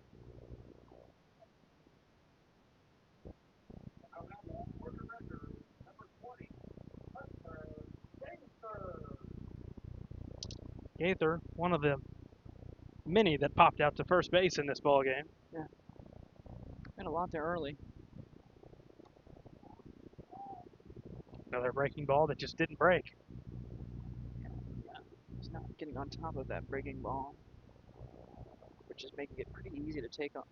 Gaither, one of the many that popped out to first base in this ball game. Yeah. Got a lot there early. Another breaking ball that just didn't break. Yeah. He's not getting on top of that breaking ball, which is making it pretty easy to take a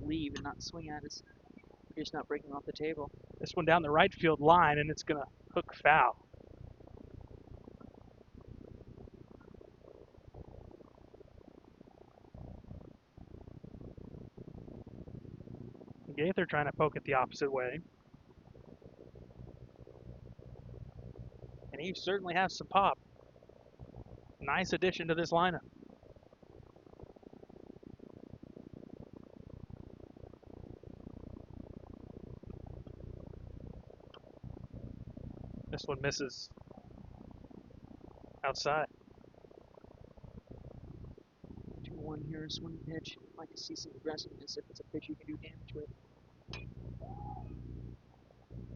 leave and not swing at it. Just not breaking off the table. This one down the right field line, and it's going to hook foul. Gaither trying to poke it the opposite way. And he certainly has some pop. Nice addition to this lineup. This one misses outside. 2-1 here, swing pitch. Like to see some aggressiveness if it's a pitch you can do damage with.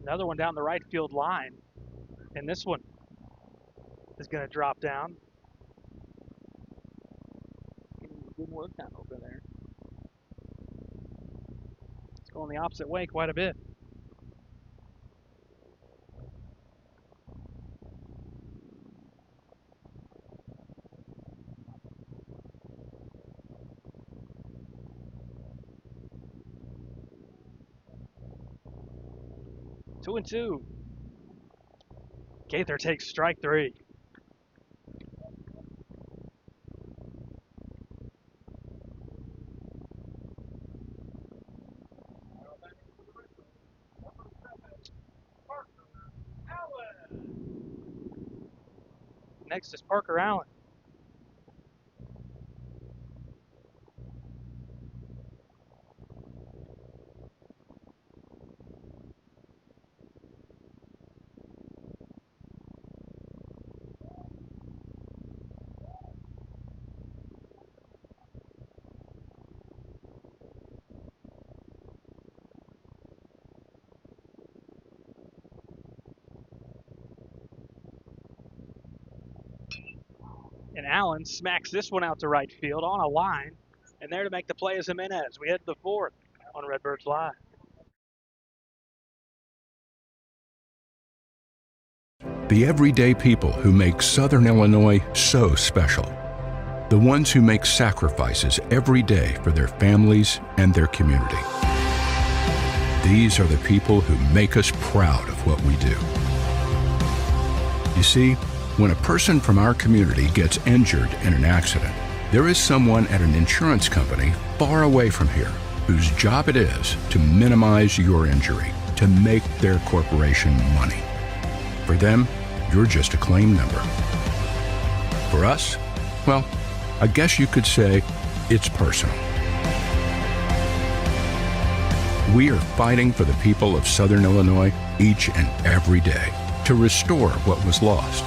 Another one down the right field line. And this one is going to drop down. Getting good work done over there. It's going the opposite way quite a bit. Two and two. Gaither takes strike 3. Next is Parker Allen. And Allen smacks this one out to right field on a line. And there to make the play is Jimenez. We head to the 4th on Redbirds Live. The everyday people who make Southern Illinois so special. The ones who make sacrifices every day for their families and their community. These are the people who make us proud of what we do. You see, when a person from our community gets injured in an accident, there is someone at an insurance company far away from here whose job it is to minimize your injury, to make their corporation money. For them, you're just a claim number. For us, well, I guess you could say it's personal. We are fighting for the people of Southern Illinois each and every day to restore what was lost.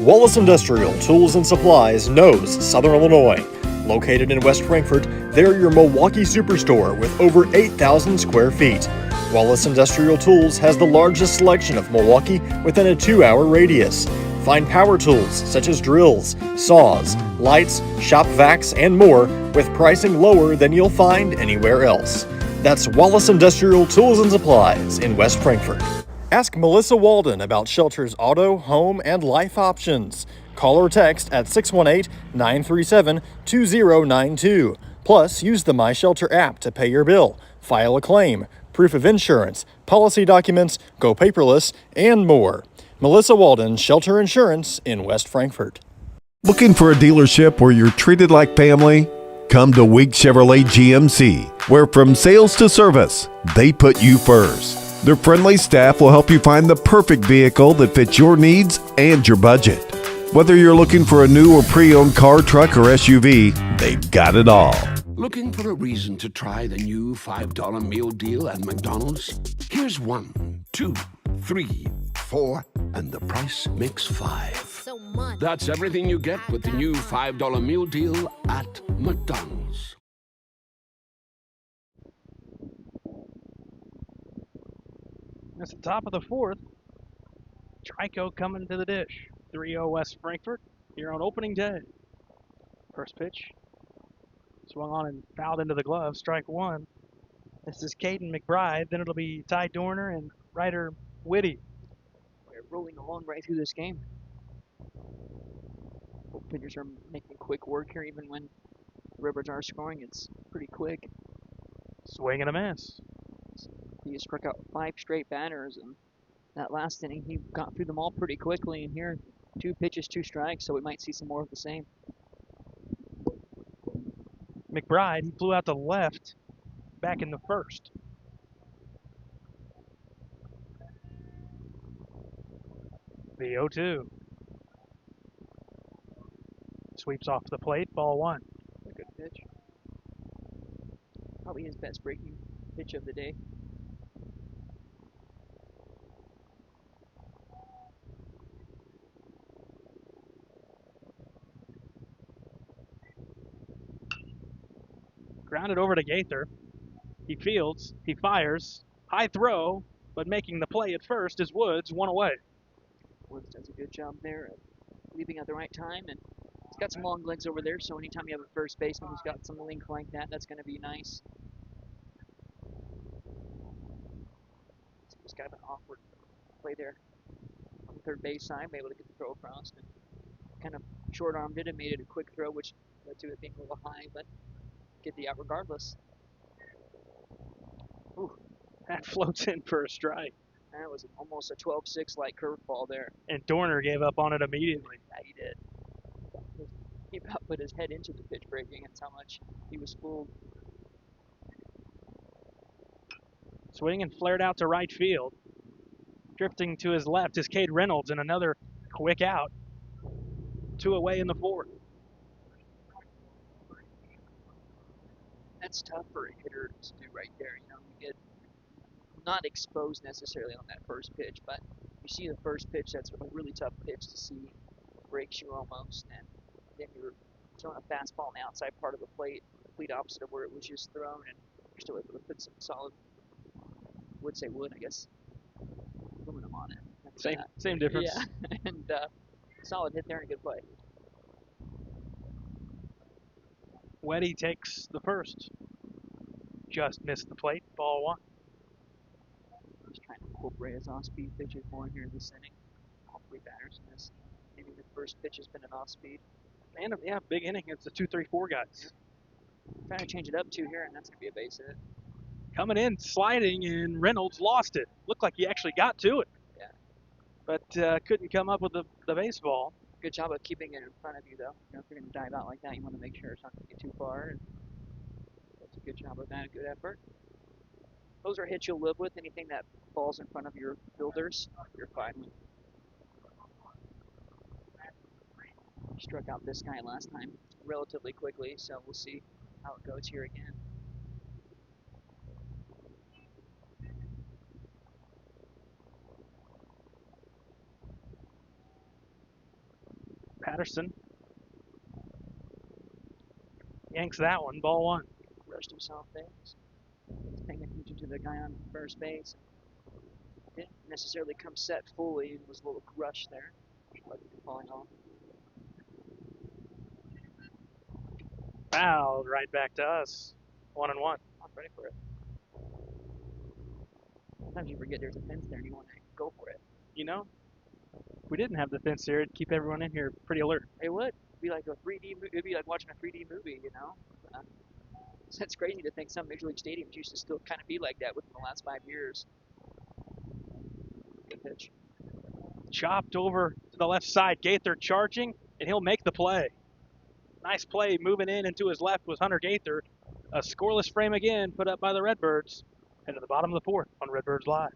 Wallace Industrial Tools and Supplies knows Southern Illinois. Located in West Frankfort, they're your Milwaukee superstore with over 8,000 square feet. Wallace Industrial Tools has the largest selection of Milwaukee within a 2-hour radius. Find power tools such as drills, saws, lights, shop vacs, and more with pricing lower than you'll find anywhere else. That's Wallace Industrial Tools and Supplies in West Frankfort. Ask Melissa Walden about Shelter's auto, home, and life options. Call or text at 618-937-2092. Plus, use the My Shelter app to pay your bill, file a claim, proof of insurance, policy documents, go paperless, and more. Melissa Walden, Shelter Insurance in West Frankfort. Looking for a dealership where you're treated like family? Come to Wig Chevrolet GMC, where from sales to service, they put you first. Their friendly staff will help you find the perfect vehicle that fits your needs and your budget. Whether you're looking for a new or pre-owned car, truck, or SUV, they've got it all. Looking for a reason to try the new $5 meal deal at McDonald's? Here's 1, 2, 3, 4, and the price makes 5. That's everything you get with the new $5 meal deal at McDonald's. That's the top of the fourth. Trico coming to the dish. 3-0 West Frankfort here on opening day. First pitch. Swung on and fouled into the glove. Strike one. This is Caden McBride. Then it'll be Ty Dorner and Ryder Whitty. They're rolling along right through this game. Both pitchers are making quick work here, even when the Redbirds are scoring. It's pretty quick. Swing and a miss. He has struck out 5 straight batters, and that last inning he got through them all pretty quickly. And here, 2 pitches, 2 strikes, so we might see some more of the same. McBride, he flew out to left back in the first. The 0-2. Sweeps off the plate, ball 1. A good pitch. Probably his best breaking pitch of the day. Grounded over to Gaither. He fields, he fires, high throw, but making the play at first is Woods, 1 away. Woods does a good job there at leaving at the right time, and he's got some long legs over there, so anytime you have a first baseman who's got some length like that, that's going to be nice. Just got an awkward play there on the third base side, able to get the throw across, and kind of short-armed it and made it a quick throw, which led to it being a little high, but get the out regardless. Ooh, that floats in for a strike. That was almost a 12-6 like curveball there. And Dorner gave up on it immediately. Yeah, he did. He about put his head into the pitch breaking. That's how much he was fooled. Swing and flared out to right field. Drifting to his left is Cade Reynolds, and another quick out. 2 away in the fourth. That's tough for a hitter to do right there. You know, you get not exposed necessarily on that first pitch, but you see the first pitch, that's a really tough pitch to see. Breaks you almost, and then you're throwing a fastball on the outside part of the plate, complete opposite of where it was just thrown, and you're still able to put some solid, I guess, aluminum on it. Same difference. Yeah, and solid hit there and a good play. Weddy takes the first. Just missed the plate, ball 1. Just trying to incorporate his off-speed pitches more here in this inning. Hopefully batters miss. Maybe the first pitch has been an off speed. And yeah, big inning. It's the 2-3-4 guys. Trying to change it up too here, and that's gonna be a base hit. Coming in, sliding, and Reynolds lost it. Looked like he actually got to it. Yeah. But couldn't come up with the baseball. Good job of keeping it in front of you, though. You know, if you're gonna dive out like that, you want to make sure it's not gonna get too far. And that's a good job of that. A good effort. Those are hits you'll live with. Anything that falls in front of your fielders, you're fine with. Struck out this guy last time relatively quickly, so we'll see how it goes here again. Patterson yanks that one. Ball one. Rushed himself there. He's paying attention to the guy on first base. Didn't necessarily come set fully and was a little rushed there. But falling off. Fouled right back to us. 1-1. I'm ready for it. Sometimes you forget there's a fence there and you want to go for it. You know, if we didn't have the fence here, it'd keep everyone in here pretty alert. It would be like a 3D. It'd be like watching a 3D movie, you know. So it's crazy to think some Major League stadiums used to still kind of be like that within the last 5 years. Good pitch. Chopped over to the left side. Gaither charging, and he'll make the play. Nice play moving in and to his left was Hunter Gaither. A scoreless frame again put up by the Redbirds. Into the bottom of the fourth on Redbirds Live.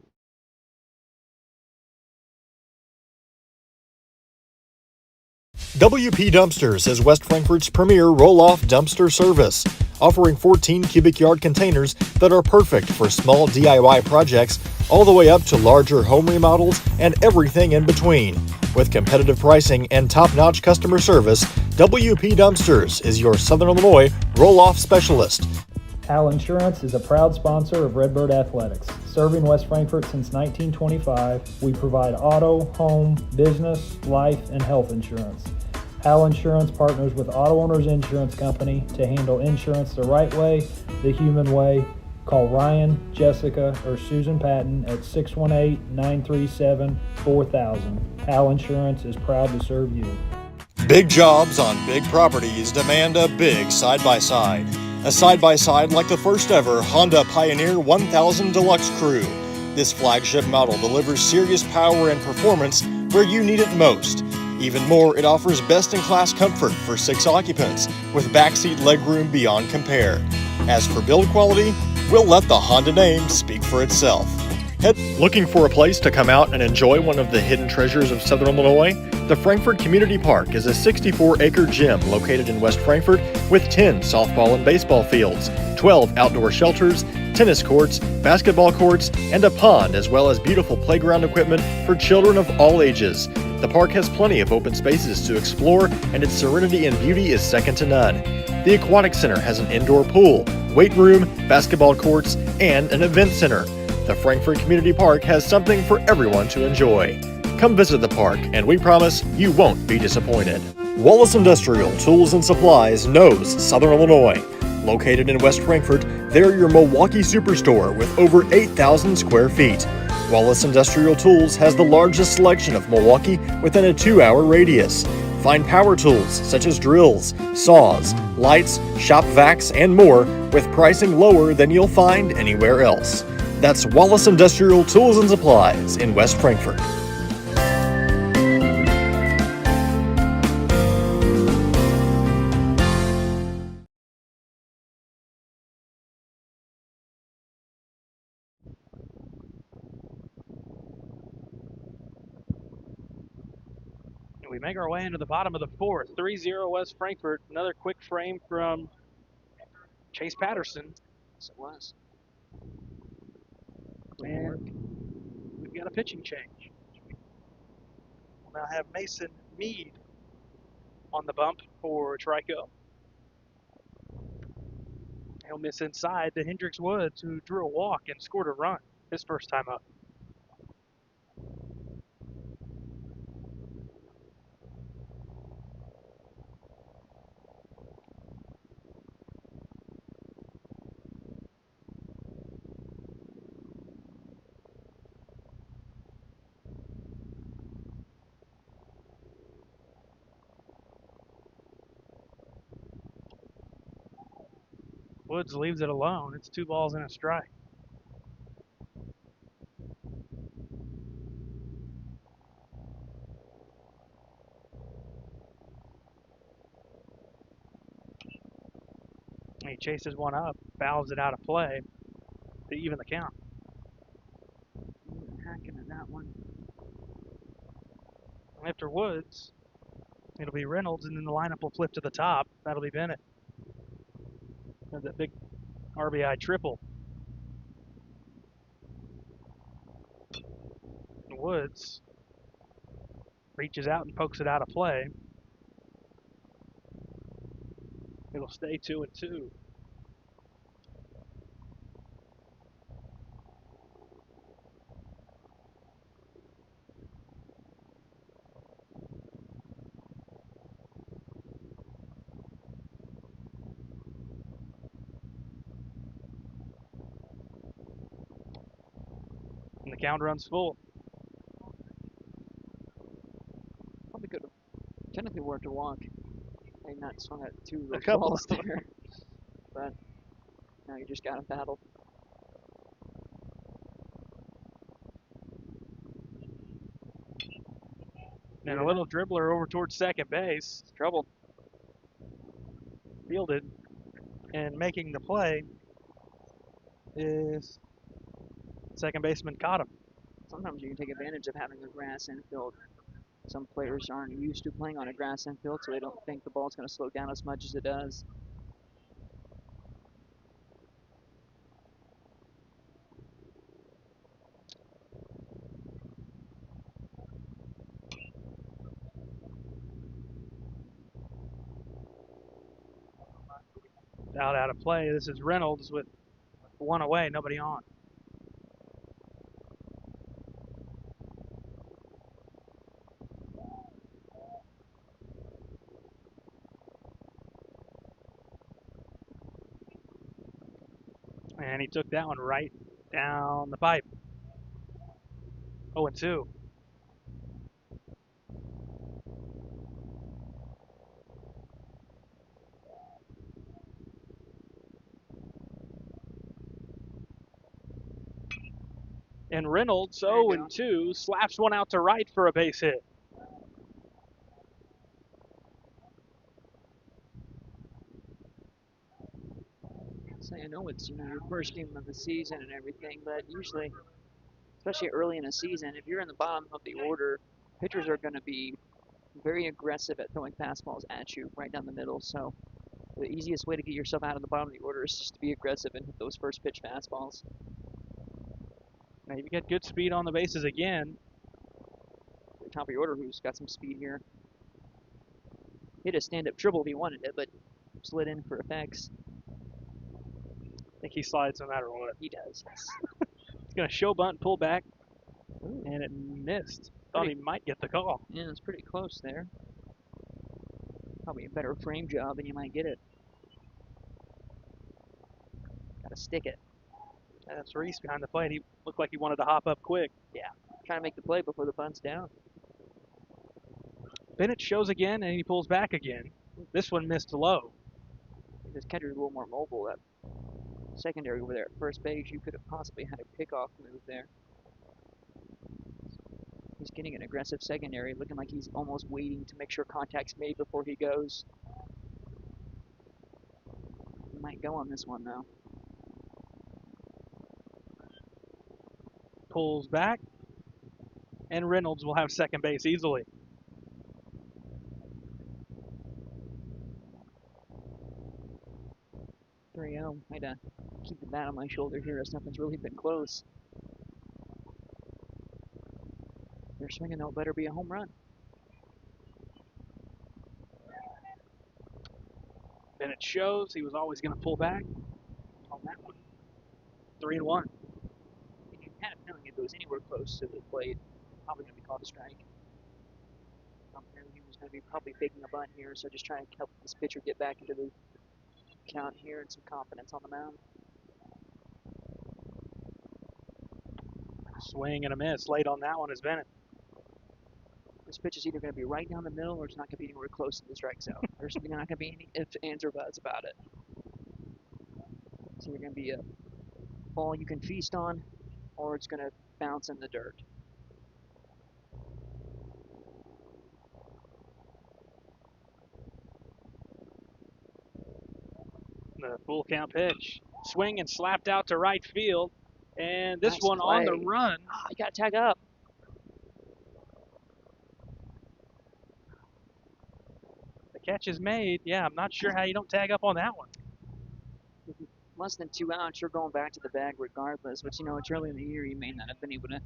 WP Dumpsters is West Frankfort's premier roll-off dumpster service, offering 14 cubic yard containers that are perfect for small DIY projects all the way up to larger home remodels and everything in between. With competitive pricing and top-notch customer service, WP Dumpsters is your Southern Illinois roll-off specialist. Al Insurance is a proud sponsor of Redbird Athletics. Serving West Frankfort since 1925, we provide auto, home, business, life, and health insurance. Al Insurance partners with Auto Owners Insurance Company to handle insurance the right way, the human way. Call Ryan, Jessica, or Susan Patton at 618-937-4000. Al Insurance is proud to serve you. Big jobs on big properties demand a big side-by-side. A side-by-side like the first ever Honda Pioneer 1000 Deluxe Crew. This flagship model delivers serious power and performance where you need it most. Even more, it offers best-in-class comfort for 6 occupants with backseat legroom beyond compare. As for build quality, we'll let the Honda name speak for itself. Looking for a place to come out and enjoy one of the hidden treasures of Southern Illinois? The Frankfort Community Park is a 64-acre gym located in West Frankfort with 10 softball and baseball fields, 12 outdoor shelters, tennis courts, basketball courts, and a pond, as well as beautiful playground equipment for children of all ages. The park has plenty of open spaces to explore, and its serenity and beauty is second to none. The Aquatic Center has an indoor pool, weight room, basketball courts, and an event center. The Frankfort Community Park has something for everyone to enjoy. Come visit the park, and we promise you won't be disappointed. Wallace Industrial Tools and Supplies knows Southern Illinois. Located in West Frankfort, they're your Milwaukee superstore with over 8,000 square feet. Wallace Industrial Tools has the largest selection of Milwaukee within a 2-hour radius. Find power tools such as drills, saws, lights, shop vacs, and more with pricing lower than you'll find anywhere else. That's Wallace Industrial Tools and Supplies in West Frankfort. We make our way into the bottom of the fourth. 3-0 West Frankfort. Another quick frame from Chase Patterson. Yes, it was. And we've got a pitching change. We'll now have Mason Mead on the bump for Trico. He'll miss inside to Hendricks Woods, who drew a walk and scored a run his first time up. Woods leaves it alone. It's 2 balls and a strike. He chases one up, fouls it out of play to even the count. Hacking at that one. After Woods, it'll be Reynolds, and then the lineup will flip to the top. That'll be Bennett. That big RBI triple. Woods reaches out and pokes it out of play. It'll stay 2-2. And the count runs full. Probably could have technically worked a walk. Maybe not swung at 2 of A those couple balls there. But now you just got to battle. And a little dribbler over towards second base. It's trouble. Fielded. And making the play is second baseman caught him. Sometimes you can take advantage of having a grass infield. Some players aren't used to playing on a grass infield, so they don't think the ball's going to slow down as much as it does. Out of play. This is Reynolds with 1 away, nobody on. And he took that one right down the pipe. 0-2. And Reynolds, 0-2, slaps one out to right for a base hit. So I know it's your first game of the season and everything, but usually, especially early in a season, if you're in the bottom of the order, pitchers are going to be very aggressive at throwing fastballs at you right down the middle. So the easiest way to get yourself out of the bottom of the order is just to be aggressive and hit those first pitch fastballs. Now you get good speed on the bases again. The top of your order, who's got some speed here. Hit a stand-up triple if he wanted it, but slid in for effects. I think he slides no matter what. He does. He's going to show bunt, pull back, and it missed. Thought he might get the call. Yeah, it's pretty close there. Probably a better frame job and you might get it. Gotta stick it. That's Reese behind the plate. He looked like he wanted to hop up quick. Yeah, trying to make the play before the bunt's down. Bennett shows again, and he pulls back again. This one missed low. This catcher's a little more mobile. That secondary over there at first base, you could have possibly had a pickoff move there. He's getting an aggressive secondary, looking like he's almost waiting to make sure contact's made before he goes. He might go on this one, though. Pulls back, and Reynolds will have second base easily. Might keep the bat on my shoulder here as nothing's really been close. They're swinging, though, it better be a home run. Bennett shows he was always going to pull back on that one. 3-1. You had a feeling if it was anywhere close to the plate, probably going to be called a strike. He was going to be probably faking a bunt here, so just trying to help this pitcher get back into the count here and some confidence on the mound. Swing and a miss. Late on that one is Bennett. This pitch is either going to be right down the middle or it's not going to be anywhere close to the strike zone. There's not going to be any ifs, ands, or buts about it. It's either going to be a ball you can feast on, or it's going to bounce in the dirt. The full count pitch. Swing and slapped out to right field. And this Nice one on the play. run. You got to tag up. The catch is made. Yeah, I'm not sure how you don't tag up on that one. Less than 2 outs, you're going back to the bag regardless. But, it's early in the year. You may not have been able to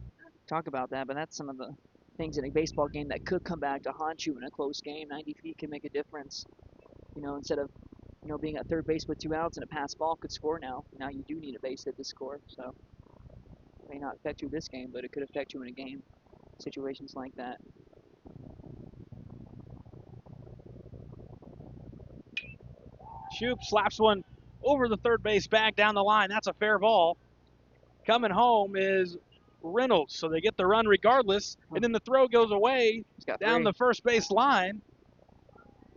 talk about that. But that's some of the things in a baseball game that could come back to haunt you in a close game. 90 feet can make a difference. Instead of, being at third base with 2 outs and a pass ball could score now. Now you do need a base hit to score. So it may not affect you this game, but it could affect you in a game. Situations like that. Shoop slaps one over the third base bag down the line. That's a fair ball. Coming home is Reynolds, so they get the run regardless. And then the throw goes away down the first base line.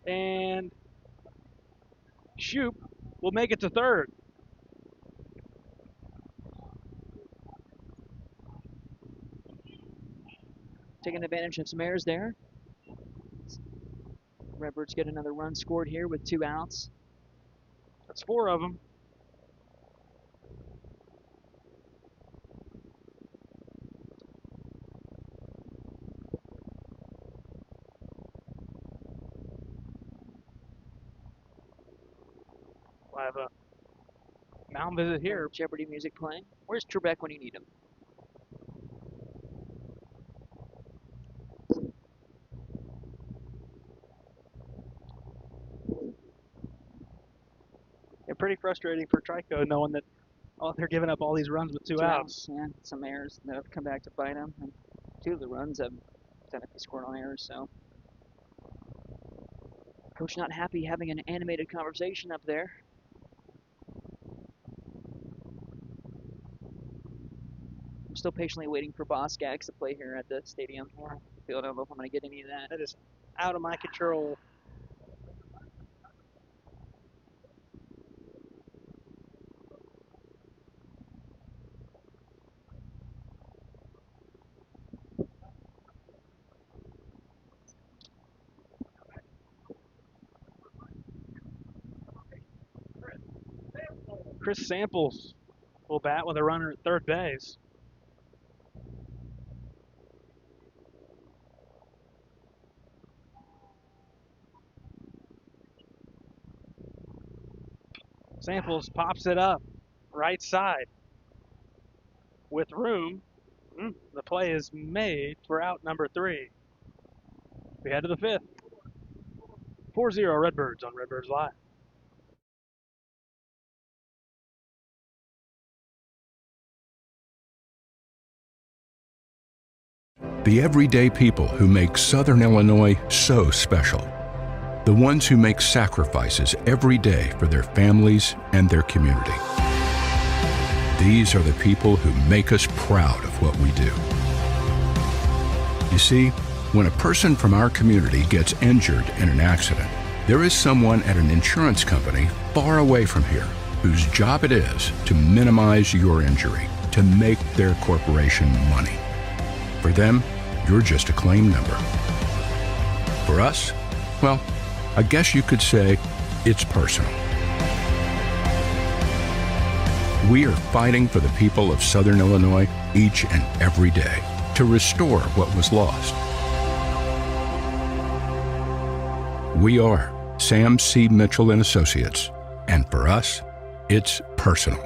And Shoop will make it to third. Taking advantage of some errors there. Redbirds get another run scored here with 2 outs. That's 4 of them. We'll have a mound visit here. Jeopardy music playing. Where's Trebek when you need him? Yeah, pretty frustrating for Trico knowing that they're giving up all these runs with 2 outs. Yeah, some errors that have come back to bite them. And 2 of the runs have technically scored on errors, so. Coach not happy having an animated conversation up there. I'm still patiently waiting for Boss Gags to play here at the stadium. I don't know if I'm going to get any of that. That is out of my control. Chris Samples will bat with a runner at third base. Samples pops it up, right side. With room, the play is made for out number 3. We head to the 5th. 4-0 Redbirds on Redbirds Live. The everyday people who make Southern Illinois so special. The ones who make sacrifices every day for their families and their community. These are the people who make us proud of what we do. You see, when a person from our community gets injured in an accident, there is someone at an insurance company far away from here whose job it is to minimize your injury, to make their corporation money. For them, you're just a claim number. For us, well, I guess you could say it's personal. We are fighting for the people of Southern Illinois each and every day to restore what was lost. We are Sam C. Mitchell and Associates, and for us, it's personal.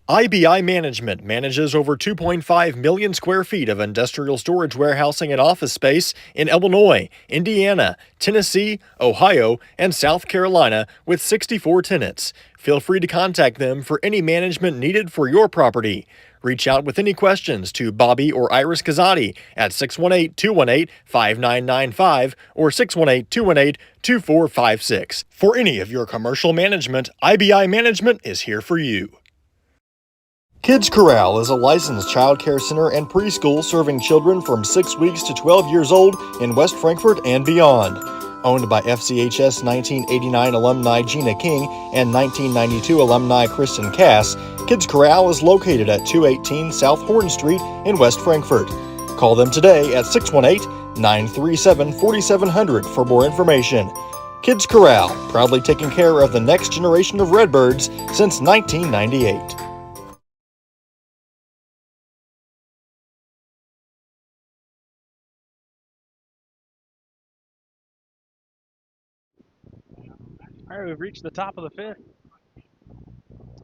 IBI Management manages over 2.5 million square feet of industrial storage warehousing and office space in Illinois, Indiana, Tennessee, Ohio, and South Carolina with 64 tenants. Feel free to contact them for any management needed for your property. Reach out with any questions to Bobby or Iris Kazadi at 618-218-5995 or 618-218-2456. For any of your commercial management, IBI Management is here for you. Kids Corral is a licensed child care center and preschool serving children from 6 weeks to 12 years old in West Frankfort and beyond. Owned by FCHS 1989 alumni Gina King and 1992 alumni Kristen Cass, Kids Corral is located at 218 South Horn Street in West Frankfort. Call them today at 618-937-4700 for more information. Kids Corral, proudly taking care of the next generation of Redbirds since 1998. All right, we've reached the top of the fifth.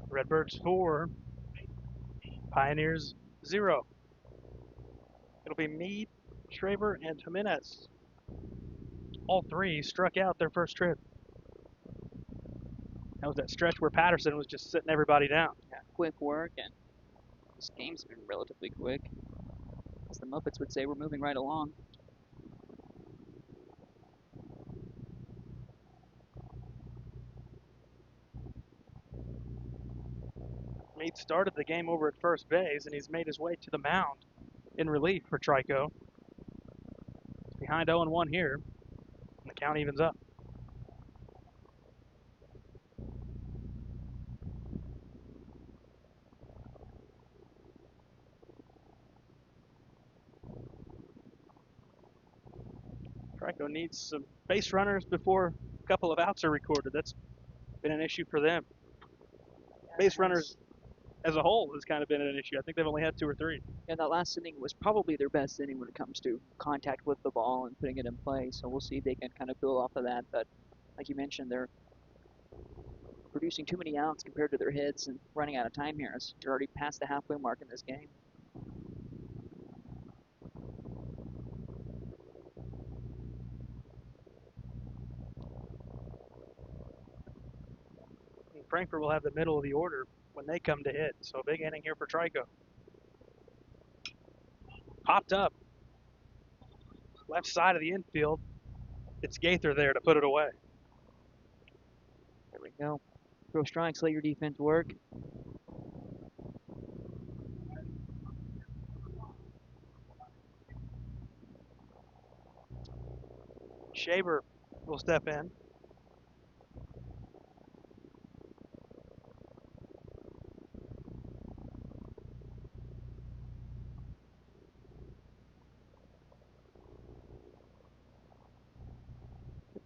Redbirds 4, Pioneers 0. It'll be Meade, Schraber, and Jimenez. All three struck out their first trip. That was that stretch where Patterson was just sitting everybody down. Yeah, quick work, and this game's been relatively quick. As the Muppets would say, we're moving right along. Meade started the game over at first base, and he's made his way to the mound in relief for Trico. He's behind 0-1 here, and the count evens up. Trico needs some base runners before a couple of outs are recorded. That's been an issue for them. Base runners as a whole has kind of been an issue. I think they've only had 2 or 3. And that last inning was probably their best inning when it comes to contact with the ball and putting it in play. So we'll see if they can kind of build off of that. But like you mentioned, they're producing too many outs compared to their hits and running out of time here. As they're already past the halfway mark in this game. Frankfurt will have the middle of the order when they come to hit. So a big inning here for Trico. Popped up. Left side of the infield. It's Gaither there to put it away. There we go. Throw strikes, let your defense work. Shaver will step in.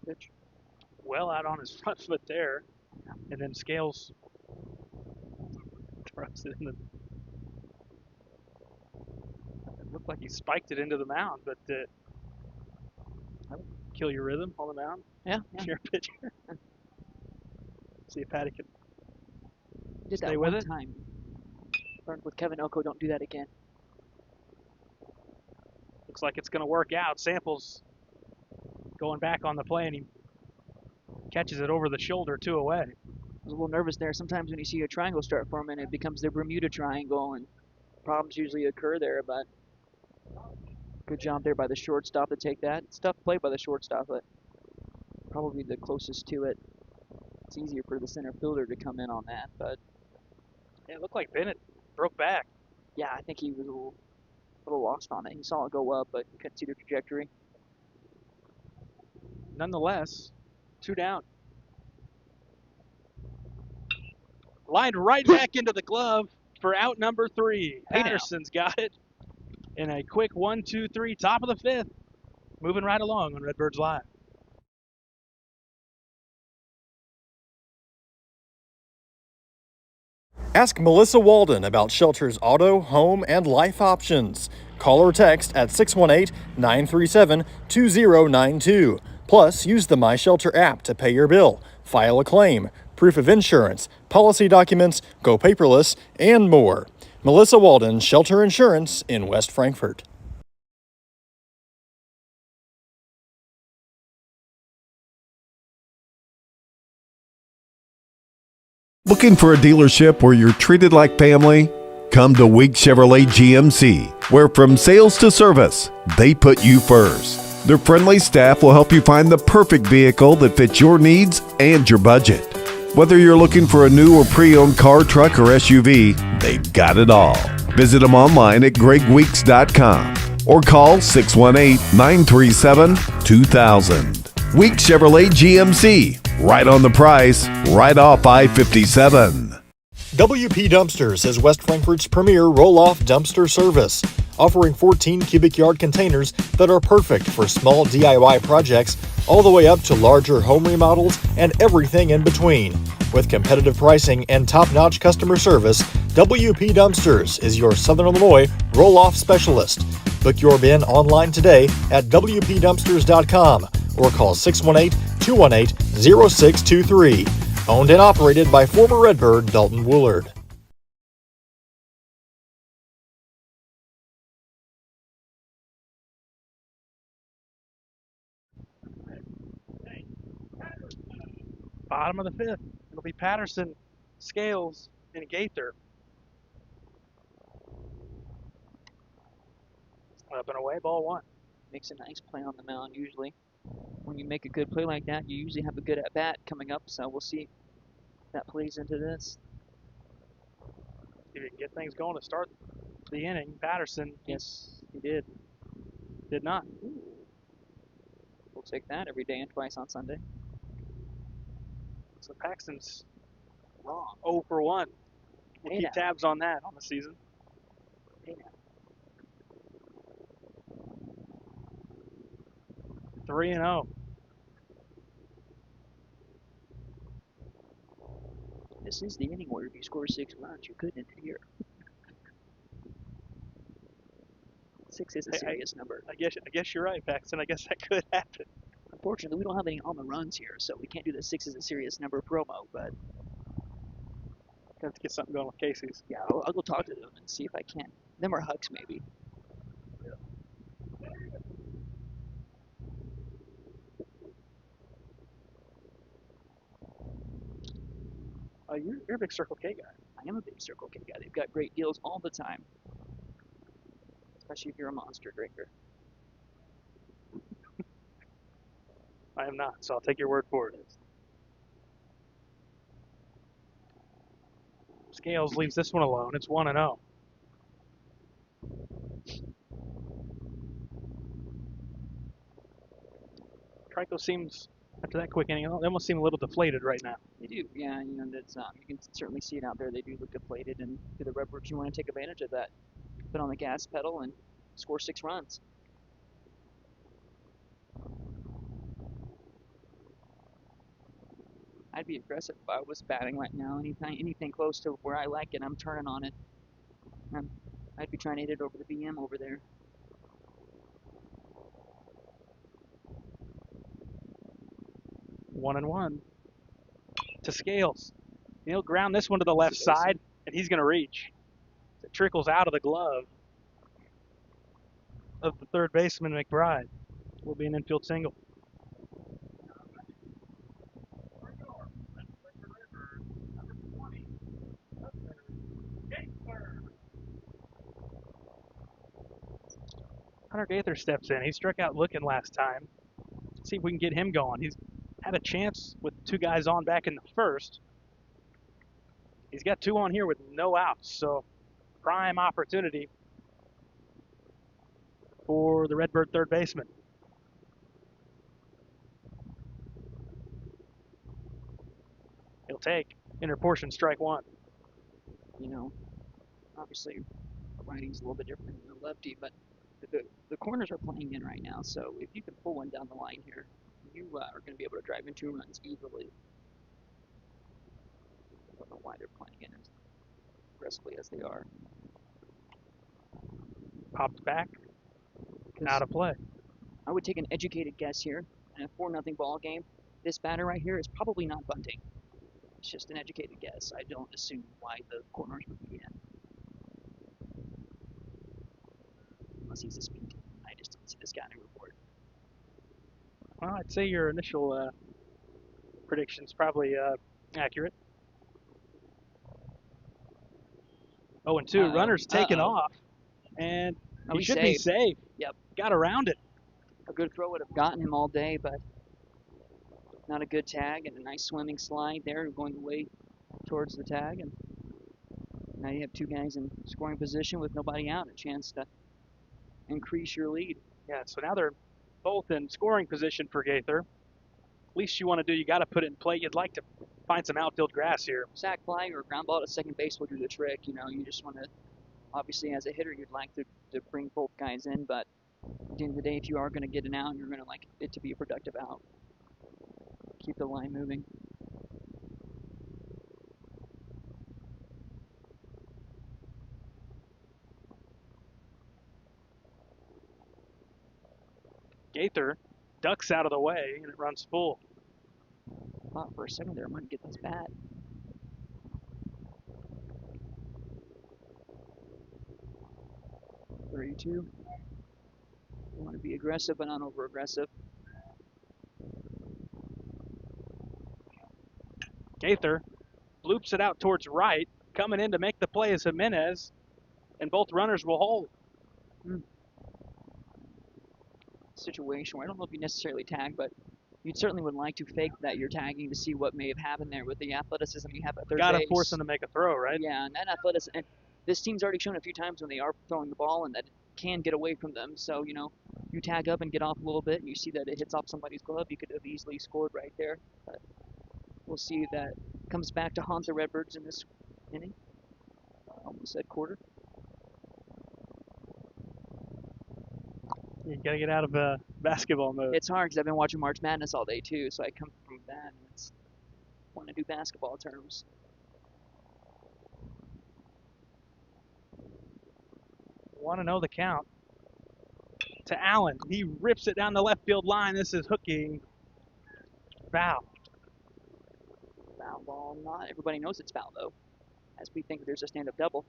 Pitch. Well out on his front foot there. And then Scales throws it in the... It looked like he spiked it into the mound, but that'll kill your rhythm on the mound. Yeah. Your pitcher. See if Patty can Did stay that with one it. time. Learned with Kevin Oko, don't do that again. Looks like it's going to work out. Samples going back on the play, and he catches it over the shoulder, 2 away. I was a little nervous there. Sometimes when you see a triangle start forming, it becomes the Bermuda Triangle, and problems usually occur there, but good job there by the shortstop to take that. It's tough play by the shortstop, but probably the closest to it. It's easier for the center fielder to come in on that, but Yeah, it looked like Bennett broke back. yeah, I think he was a little lost on it. He saw it go up, but couldn't see the trajectory. Nonetheless, 2 down. Lined right back into the glove for out number 3. Hey now. Patterson's got it in a quick 1-2-3, top of the 5th. Moving right along on Redbirds Live. Ask Melissa Walden about Shelter's auto, home, and life options. Call or text at 618-937-2092. Plus, use the My Shelter app to pay your bill, file a claim, proof of insurance, policy documents, go paperless, and more. Melissa Walden, Shelter Insurance in West Frankfort. Looking for a dealership where you're treated like family? Come to Wig Chevrolet GMC, where from sales to service, they put you first. Their friendly staff will help you find the perfect vehicle that fits your needs and your budget. Whether you're looking for a new or pre-owned car, truck, or SUV, they've got it all. Visit them online at gregweeks.com or call 618-937-2000. Week Chevrolet GMC. Right on the price, right off I-57. WP Dumpsters is West Frankfort's premier roll-off dumpster service, offering 14 cubic yard containers that are perfect for small DIY projects all the way up to larger home remodels and everything in between. With competitive pricing and top-notch customer service, WP Dumpsters is your Southern Illinois roll-off specialist. Book your bin online today at WPDumpsters.com or call 618-218-0623. Owned and operated by former Redbird Dalton Woolard. Bottom of the fifth. It'll be Patterson, Scales, and Gaither. Up and away, ball one. Makes a nice play on the mound usually. When you make a good play like that, you usually have a good at-bat coming up, so we'll see if that plays into this. If you can get things going to start the inning, Patterson, Yes, he did. did not. We'll take that every day and twice on Sunday. So Paxton's wrong. 0 for 1. We'll Hey keep now. tabs on that on the season. Hey now. 3-0. This is the inning where if you score 6 runs, you could end it here. 6 is a serious number. I guess you're right, Paxton. I guess that could happen. Unfortunately, we don't have any on the runs here, so we can't do the 6 is a serious number promo, but Have to get something going with Casey's. yeah, I'll go talk to them and see if I can. Them or Hucks, maybe. You're a big Circle K guy. I am a big Circle K guy. They've got great deals all the time, especially if you're a monster drinker. I am not, so I'll take your word for it. Scales leaves this one alone. It's 1-0. Trico seems, after that quick inning, they almost seem a little deflated right now. They do, yeah. You know, that's you can certainly see it out there. They do look deflated, and for the Redbirds, you want to take advantage of that. Put on the gas pedal and score 6 runs. I'd be aggressive if I was batting right now. Anything close to where I like it, I'm turning on it. I'd be trying to hit it over the BM over there. One and one to Scales. He'll ground this one to the left side, and he's going to reach. It trickles out of the glove of the third baseman, McBride. Will be an infield single. Hunter Gaither steps in. He struck out looking last time. See if we can get him going. He's had a chance with 2 guys on back in the first. He's got 2 on here with no outs, so prime opportunity for the Redbird third baseman. He'll take inner portion strike 1. You know, obviously, a righty's a little bit different than a lefty, but the corners are playing in right now, so if you can pull one down the line here, you are going to be able to drive in 2 runs easily. I don't know why they're playing in as aggressively as they are. Popped back, out of play. I would take an educated guess here. In a 4-0 ball game, this batter right here is probably not bunting. It's just an educated guess. I don't assume why the corners would be in. Unless he's a speed. I just didn't see the scouting report. Well, I'd say your initial prediction's probably accurate. 0-2. Runner's taken off, and he should be safe. Yep. Got around it. A good throw would have gotten him all day, but not a good tag and a nice swimming slide there going away towards the tag. And now you have 2 guys in scoring position with nobody out, a chance to increase your lead. Yeah, so now they're both in scoring position for Gaither. least you want to do, you got to put it in play. You'd like to find some outfield grass here. Sack fly or ground ball to second base will do the trick. You know, you just want to, obviously, as a hitter, you'd like to bring both guys in, but at the end of the day, if you are going to get an out, you're going to like it to be a productive out. Keep the line moving. Gaither ducks out of the way, and it runs full. Thought for a second there, I might get this bat. Thirty-two. You want to be aggressive, but not over-aggressive. Gaither loops it out towards right. Coming in to make the play is Jimenez, and both runners will hold. Situation where I don't know if you necessarily tag, but you certainly would like to fake that you're tagging to see what may have happened there with the athleticism you have at third base. Got to force them to make a throw, right? Yeah, and that athleticism. And this team's already shown a few times when they are throwing the ball and that it can get away from them. So, you know, you tag up and get off a little bit and you see that it hits off somebody's glove, you could have easily scored right there. But we'll see if that comes back to haunt the Redbirds in this inning. Almost said quarter. You got to get out of basketball mode. It's hard because I've been watching March Madness all day too, so I come from that and it's want to do basketball terms. Want to know the count. To Allen. He rips it down the left field line. This is hooking. Foul. Foul ball, not everybody knows it's foul though, as we think there's a stand-up double.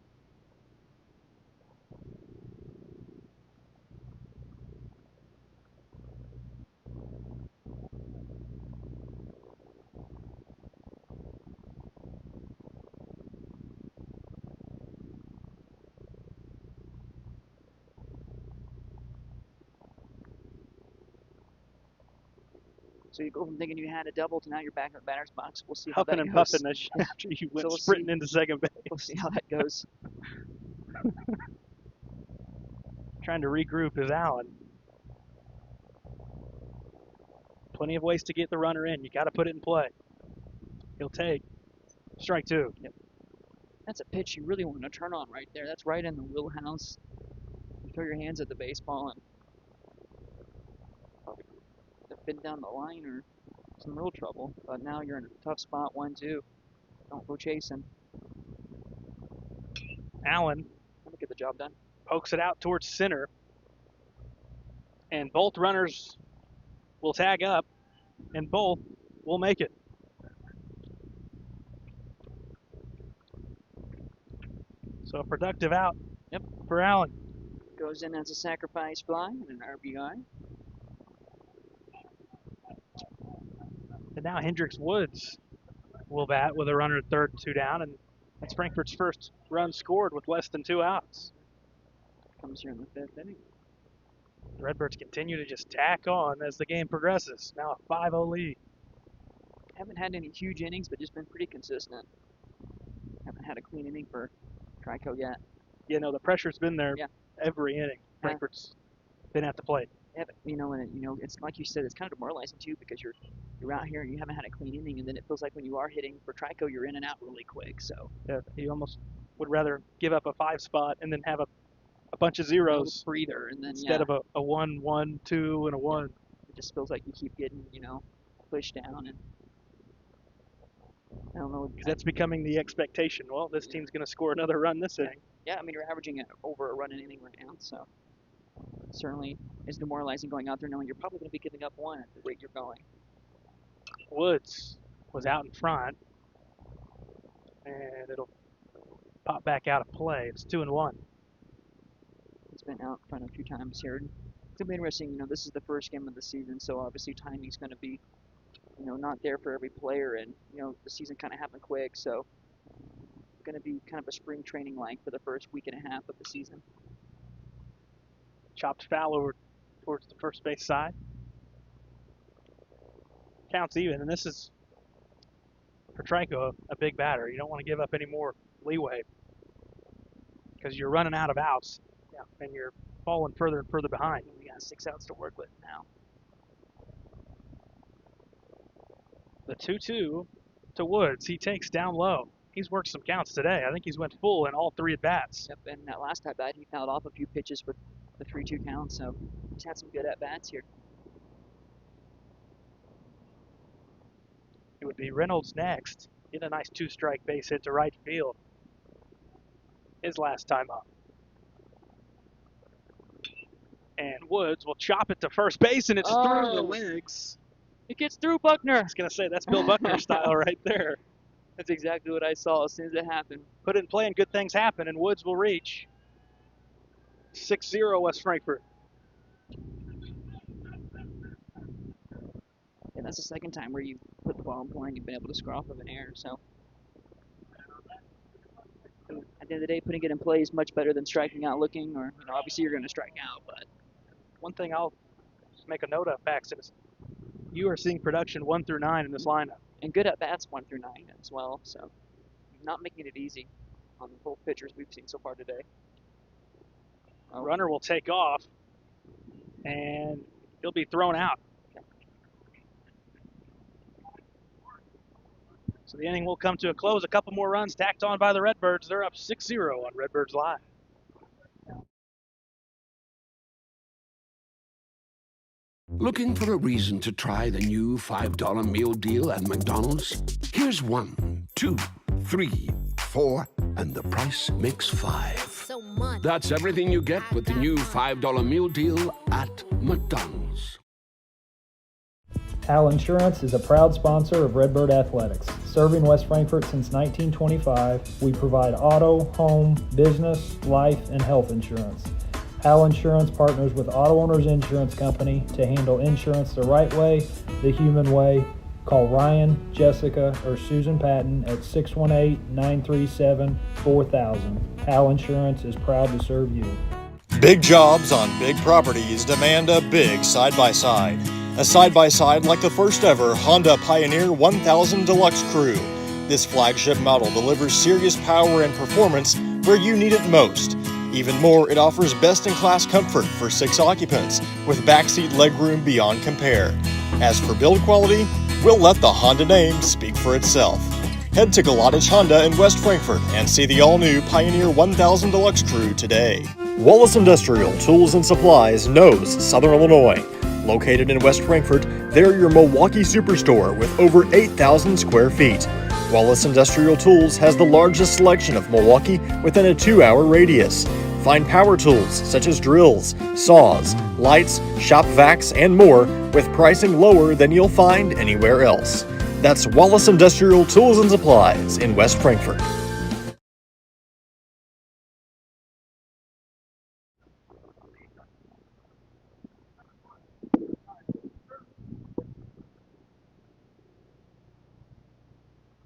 So you go from thinking you had a double to now you're back in the batter's box. We'll see how Huffing that and goes. puffing after you went we'll sprinting see. into second base. We'll see how that goes. Trying to regroup is Allen. Plenty of ways to get the runner in. You got to put it in play. He'll take strike two. Yep. That's a pitch you really want to turn on right there. That's right in the wheelhouse. You throw your hands at the baseball and probably have been down the line or some real trouble. But now you're in a tough spot, 1-2. Don't go chasing. Allen Let me get the job done. pokes it out towards center. And both runners will tag up, and both will make it. So a productive out for Allen. Goes in as a sacrifice fly and an RBI. And now Hendricks Woods will bat with a runner at third, two down, and that's Frankfurt's first run scored with less than 2 outs. Comes here in the fifth inning. The Redbirds continue to just tack on as the game progresses. Now a 5-0 lead. Haven't had any huge innings, but just been pretty consistent. Haven't had a clean inning for Trico yet. You know, the pressure's been there Yeah. every inning. Frankfurt's been at the plate. You know, and it's like you said, it's kind of demoralizing too because you're out here and you haven't had a clean inning, and then it feels like when you are hitting for Trico, you're in and out really quick. So Yeah, you almost would rather give up a 5 spot and then have a bunch of zeros breather, and then instead of a 1, 1, 2, and a 1. It just feels like you keep getting pushed down, and I don't know. Because that's becoming the expectation. Well, this team's going to score another run this inning. Yeah, I mean, you're averaging over a run an inning right now, so certainly is demoralizing going out there knowing you're probably going to be giving up one at the rate you're going. Woods was out in front, and it'll pop back out of play. It's 2-1. It's been out in front a few times here. It's going to be interesting. This is the first game of the season, so obviously timing's going to be, not there for every player, and, the season kind of happened quick, so it's going to be kind of a spring training like for the first week and a half of the season. Chopped foul over towards the first base side. Counts even, and this is, for Trico, a big batter. You don't want to give up any more leeway because you're running out of outs, and you're falling further and further behind. We got 6 outs to work with now. The 2-2 to Woods. He takes down low. He's worked some counts today. I think he's went full in all 3 at-bats. Yep, and that last at bat, he fouled off a few pitches with the 3-2 count, so he's had some good at-bats here. It would be Reynolds next. Get a nice 2-strike base hit to right field. His last time up. And Woods will chop it to first base, and it's through the legs. It gets through Buckner. I was going to say, that's Bill Buckner style right there. That's exactly what I saw as soon as it happened. Put it in play and good things happen, and Woods will reach. 6-0 West Frankfort. And that's the second time where you put the ball in play and you've been able to score off of an error. So at the end of the day, putting it in play is much better than striking out looking, or obviously you're going to strike out. But one thing I'll make a note of, Paxton, is you are seeing production 1 through 9 in this lineup. And good at bats 1 through 9 as well. So not making it easy on both pitchers we've seen so far today. Runner will take off, and he'll be thrown out. So the inning will come to a close. A couple more runs tacked on by the Redbirds. They're up 6-0 on Redbirds Live. Looking for a reason to try the new $5 meal deal at McDonald's? Here's 1, 2, 3, 4, and the price makes 5. That's everything you get with the new $5 meal deal at McDonald's. Hal Insurance is a proud sponsor of Redbird Athletics. Serving West Frankfort since 1925, we provide auto, home, business, life, and health insurance. Hal Insurance partners with Auto Owners Insurance Company to handle insurance the right way, the human way. Call Ryan, Jessica, or Susan Patton at 618-937-4000. Hal Insurance is proud to serve you. Big jobs on big properties demand a big side-by-side. A side-by-side like the first ever Honda Pioneer 1000 Deluxe Crew. This flagship model delivers serious power and performance where you need it most. Even more, it offers best-in-class comfort for 6 occupants with backseat legroom beyond compare. As for build quality, we'll let the Honda name speak for itself. Head to Galatish Honda in West Frankfort and see the all-new Pioneer 1000 Deluxe Crew today. Wallace Industrial Tools and Supplies knows Southern Illinois. Located in West Frankfort, they're your Milwaukee superstore with over 8,000 square feet. Wallace Industrial Tools has the largest selection of Milwaukee within a 2-hour radius. Find power tools such as drills, saws, lights, shop vacs, and more with pricing lower than you'll find anywhere else. That's Wallace Industrial Tools and Supplies in West Frankfort.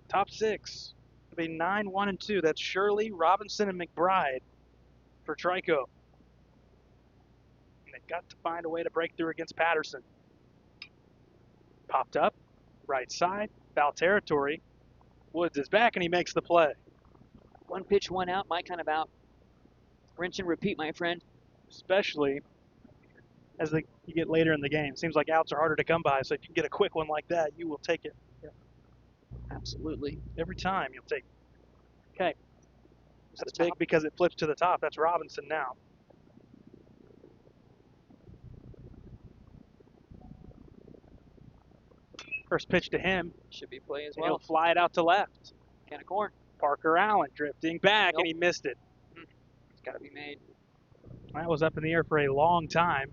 Top 6. It'll be 9, 1, and 2. That's Shirley, Robinson, and McBride for Trico. And they've got to find a way to break through against Patterson. Popped up, right side, foul territory. Woods is back, and he makes the play. 1 pitch, 1 out, my kind of out. Rinse and repeat, my friend. Especially as you get later in the game. Seems like outs are harder to come by, so if you can get a quick one like that, you will take it. Absolutely. Every time you'll take it. Okay. That's the big top. because it flips to the top. That's Robinson now. First pitch to him. Should be play as And well. he'll fly it out to left. Can of corn. Parker Allen drifting back, Nope. and he missed it. It's got to be made. That was up in the air for a long time.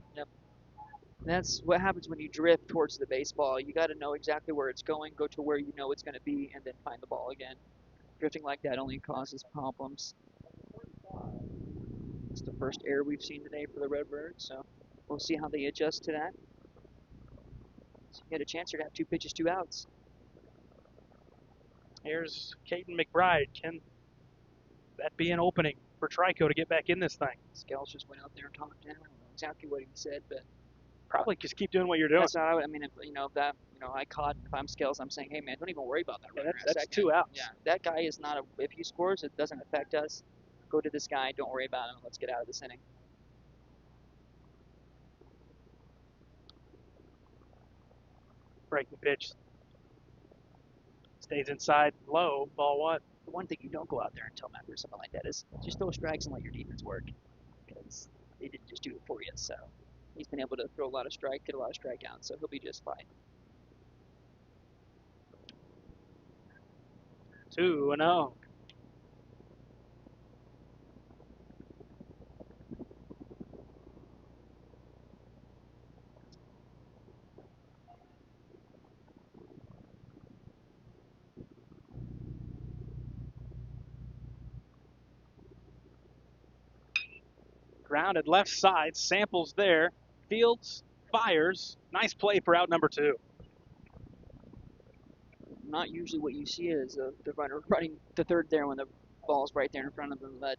That's what happens when you drift towards the baseball. You got to know exactly where it's going, go to where you know it's going to be, and then find the ball again. Drifting like that only causes problems. It's the first error we've seen today for the Redbirds, so we'll see how they adjust to that. So you get a chance here to have 2 pitches, 2 outs. Here's Caden McBride. Can that be an opening for Trico to get back in this thing? Scales just went out there and talked to him. I don't know exactly what he said, but Probably just keep doing what you're doing. that's not. I mean, if I caught. If I'm Scales, I'm saying, hey man, don't even worry about that Yeah, runner. that's at 2 second. outs. Yeah, that guy is not a. If he scores, it doesn't affect us. Go to this guy. Don't worry about him. Let's get out of this inning. Breaking pitch. Stays inside low, ball one. The one thing you don't go out there and tell Matt or something like that is just throw strikes and let your defense work, because they didn't just do it for you. So he's been able to throw a lot of strike, get a lot of strikeouts, so he'll be just fine. 2-0. Grounded left side, Samples there. Fields fires. Nice play for out number 2. Not usually what you see is the runner running the third there when the ball's right there in front of them, but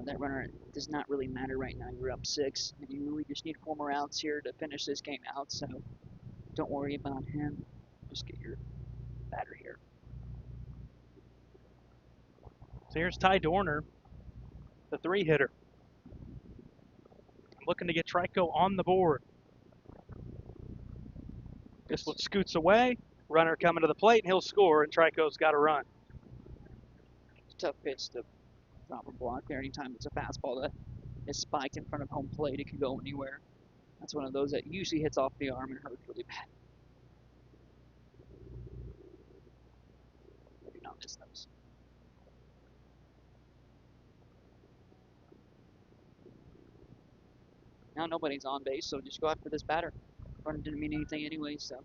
that runner does not really matter right now. You're up 6, and you really just need 4 more outs here to finish this game out, so don't worry about him. Just get your batter here. So here's Ty Dorner, the 3-hitter. Looking to get Trico on the board. This one scoots away. Runner coming to the plate, and he'll score, and Trico's got a run. Tough pitch to drop a block there. Anytime it's a fastball that is spiked in front of home plate, it can go anywhere. That's one of those that usually hits off the arm and hurts really bad. Do not miss those. Now nobody's on base, so just go after this batter. Run didn't mean anything anyway, so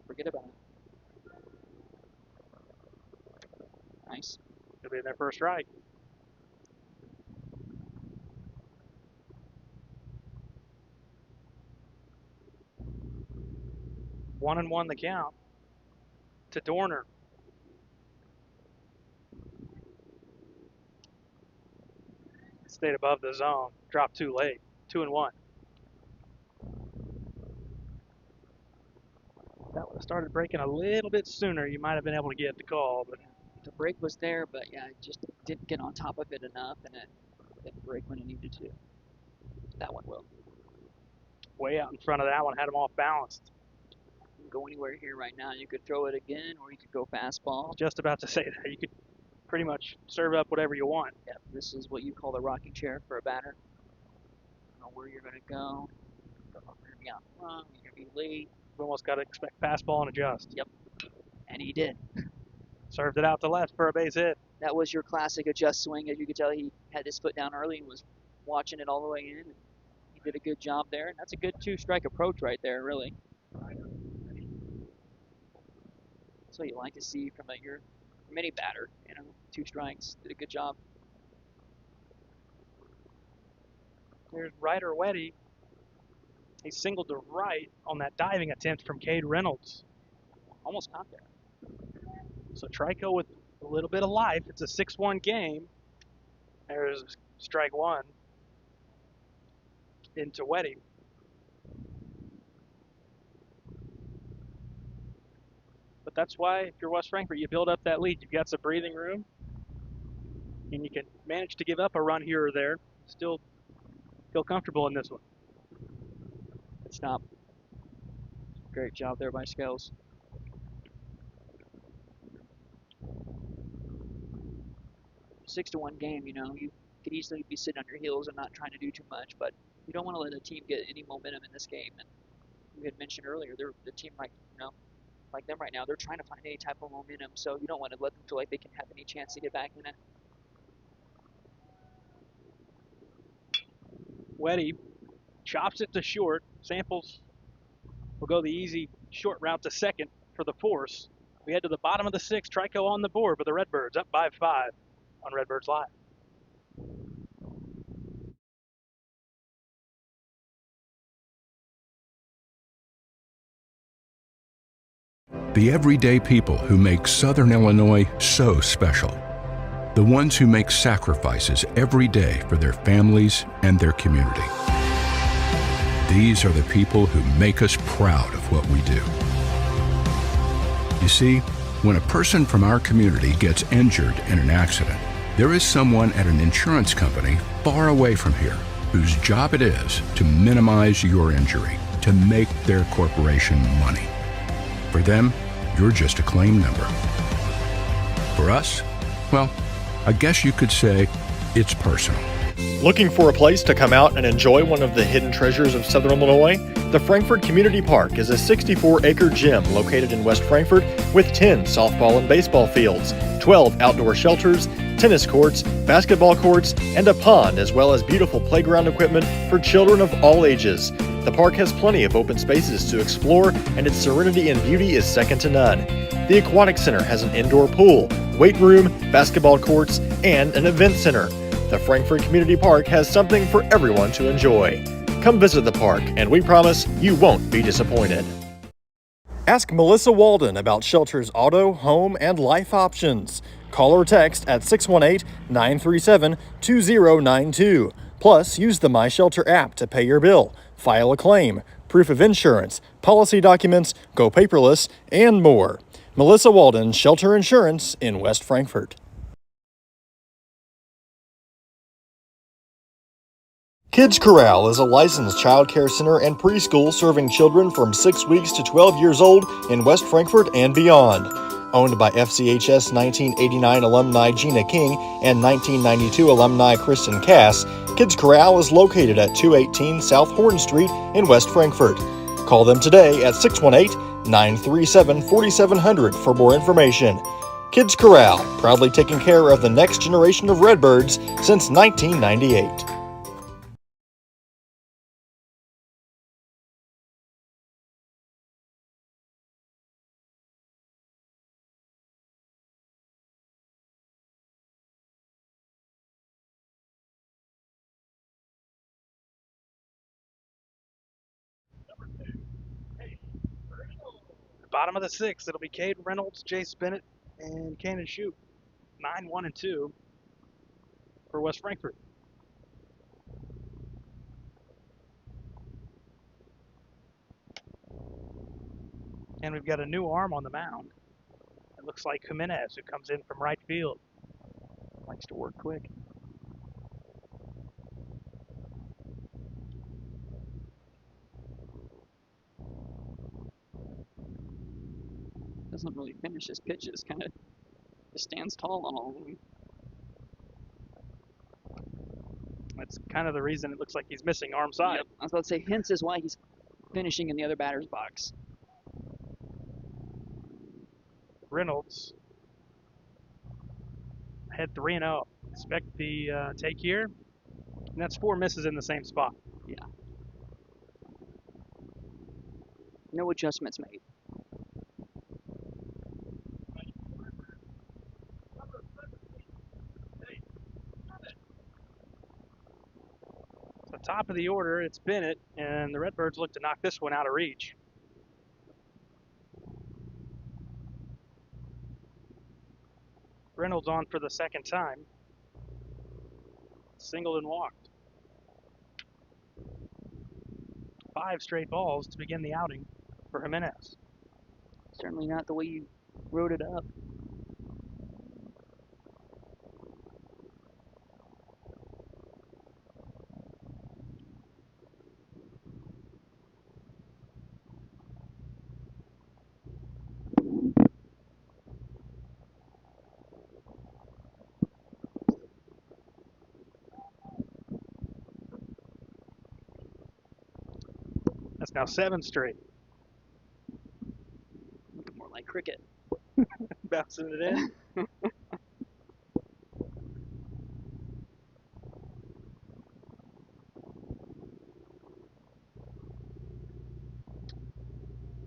forget about it. Nice. It'll be their first strike. One and 1 the count to Dorner. Stayed above the zone. Dropped too late. 2-1. That would have started breaking a little bit sooner. You might have been able to get the call, but the break was there, but yeah, it just didn't get on top of it enough, and it didn't break when it needed to. That one will. Way out in front of that one, had him off balanced. You can go anywhere here right now. You could throw it again, or you could go fastball. Just about to say that. You could pretty much serve up whatever you want. Yeah, this is what you call the rocking chair for a batter. You know where you're going to go. You're going to be out front. You're going to be late. You almost got to expect fastball and adjust. Yep, and he did. Served it out to left for a base hit. That was your classic adjust swing. As you could tell, he had his foot down early and was watching it all the way in. He did a good job there. And that's a good 2-strike approach right there, really. That's what you like to see from your mini batter. 2 strikes. Did a good job. There's Ryder Weddy. He singled to right on that diving attempt from Cade Reynolds. Almost caught there. So Trico with a little bit of life. It's a 6-1 game. There's strike 1 into Weddy. But that's why, if you're West Frankfort, you build up that lead. You've got some breathing room, and you can manage to give up a run here or there. Still feel comfortable in this one. Good stop. Great job there by Scales. A 6-1 game, you could easily be sitting on your heels and not trying to do too much, but you don't want to let a team get any momentum in this game. And we had mentioned earlier, the team like them right now, they're trying to find any type of momentum, so you don't want to let them feel like they can have any chance to get back in it. Weddy chops it to short. Samples will go the easy short route to second for the force. We head to the bottom of the 6th. Trico on the board, but the Redbirds up by 5 on Redbirds Live. The everyday people who make Southern Illinois so special. The ones who make sacrifices every day for their families and their community. These are the people who make us proud of what we do. You see, when a person from our community gets injured in an accident, there is someone at an insurance company far away from here whose job it is to minimize your injury, to make their corporation money. For them, you're just a claim number. For us, well, I guess you could say it's personal. Looking for a place to come out and enjoy one of the hidden treasures of Southern Illinois? The Frankfort Community Park is a 64-acre gym located in West Frankfort with 10 softball and baseball fields, 12 outdoor shelters, tennis courts, basketball courts, and a pond, as well as beautiful playground equipment for children of all ages. The park has plenty of open spaces to explore, and its serenity and beauty is second to none. The Aquatic Center has an indoor pool, weight room, basketball courts, and an event center. The Frankfort Community Park has something for everyone to enjoy. Come visit the park, and we promise you won't be disappointed. Ask Melissa Walden about Shelter's auto, home, and life options. Call or text at 618-937-2092. Plus, use the My Shelter app to pay your bill, file a claim, proof of insurance, policy documents, go paperless, and more. Melissa Walden, Shelter Insurance in West Frankfort. Kids Corral is a licensed child care center and preschool serving children from 6 weeks to 12 years old in West Frankfort and beyond. Owned by FCHS 1989 alumni Gina King and 1992 alumni Kristen Cass, Kids Corral is located at 218 South Horn Street in West Frankfort. Call them today at 618-937-4700 for more information. Kids Corral, proudly taking care of the next generation of Redbirds since 1998. Bottom of the sixth, it'll be Cade Reynolds, Jace Bennett, and Cannon Shoup. 9-1-2 for West Frankfort. And we've got a new arm on the mound. It looks like Jimenez, who comes in from right field. Likes to work quick. Doesn't really finish his pitches, kind of just stands tall on all of them. That's kind of the reason it looks like he's missing arm side. Yep. I was about to say, hence is why he's finishing in the other batter's box. Reynolds had 3-0. Expect the take here. And that's 4 misses in the same spot. Yeah. No adjustments made. So top of the order, it's Bennett, and the Redbirds look to knock this one out of reach. Reynolds on for the second time. Singled and walked. 5 straight balls to begin the outing for Jimenez. Certainly not the way you wrote it up. That's now 7 straight. Looking more like cricket. Bouncing it in.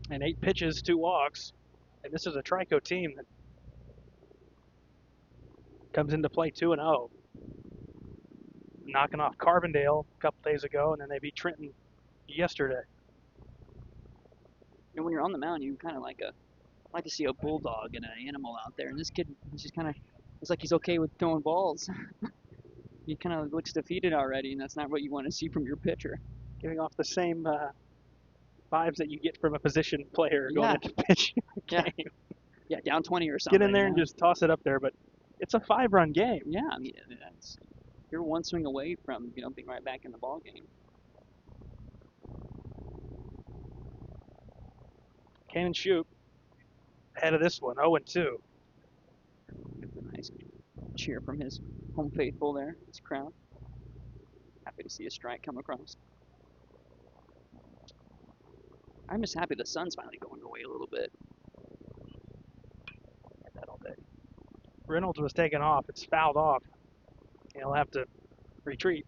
And 8 pitches, 2 walks. And this is a Trico team that comes into play 2-0. Knocking off Carbondale a couple days ago, and then they beat Trenton yesterday. And when you're on the mound, you kind of like to see a bulldog and an animal out there. And this kid, he's just kind of, it's like he's okay with throwing balls. He kind of looks defeated already, and that's not what you want to see from your pitcher. Giving off the same vibes that you get from a position player going into pitch game. Yeah, down 20 or something. Get in there and just toss it up there, but it's a 5-run game. Yeah, I mean, you're one swing away from being right back in the ball game. Cannon Shoup ahead of this one, 0-2. Gets a nice cheer from his home faithful there, his crowd. Happy to see a strike come across. I'm just happy the sun's finally going away a little bit. Had that all day. Reynolds was taken off. It's fouled off. He'll have to retreat.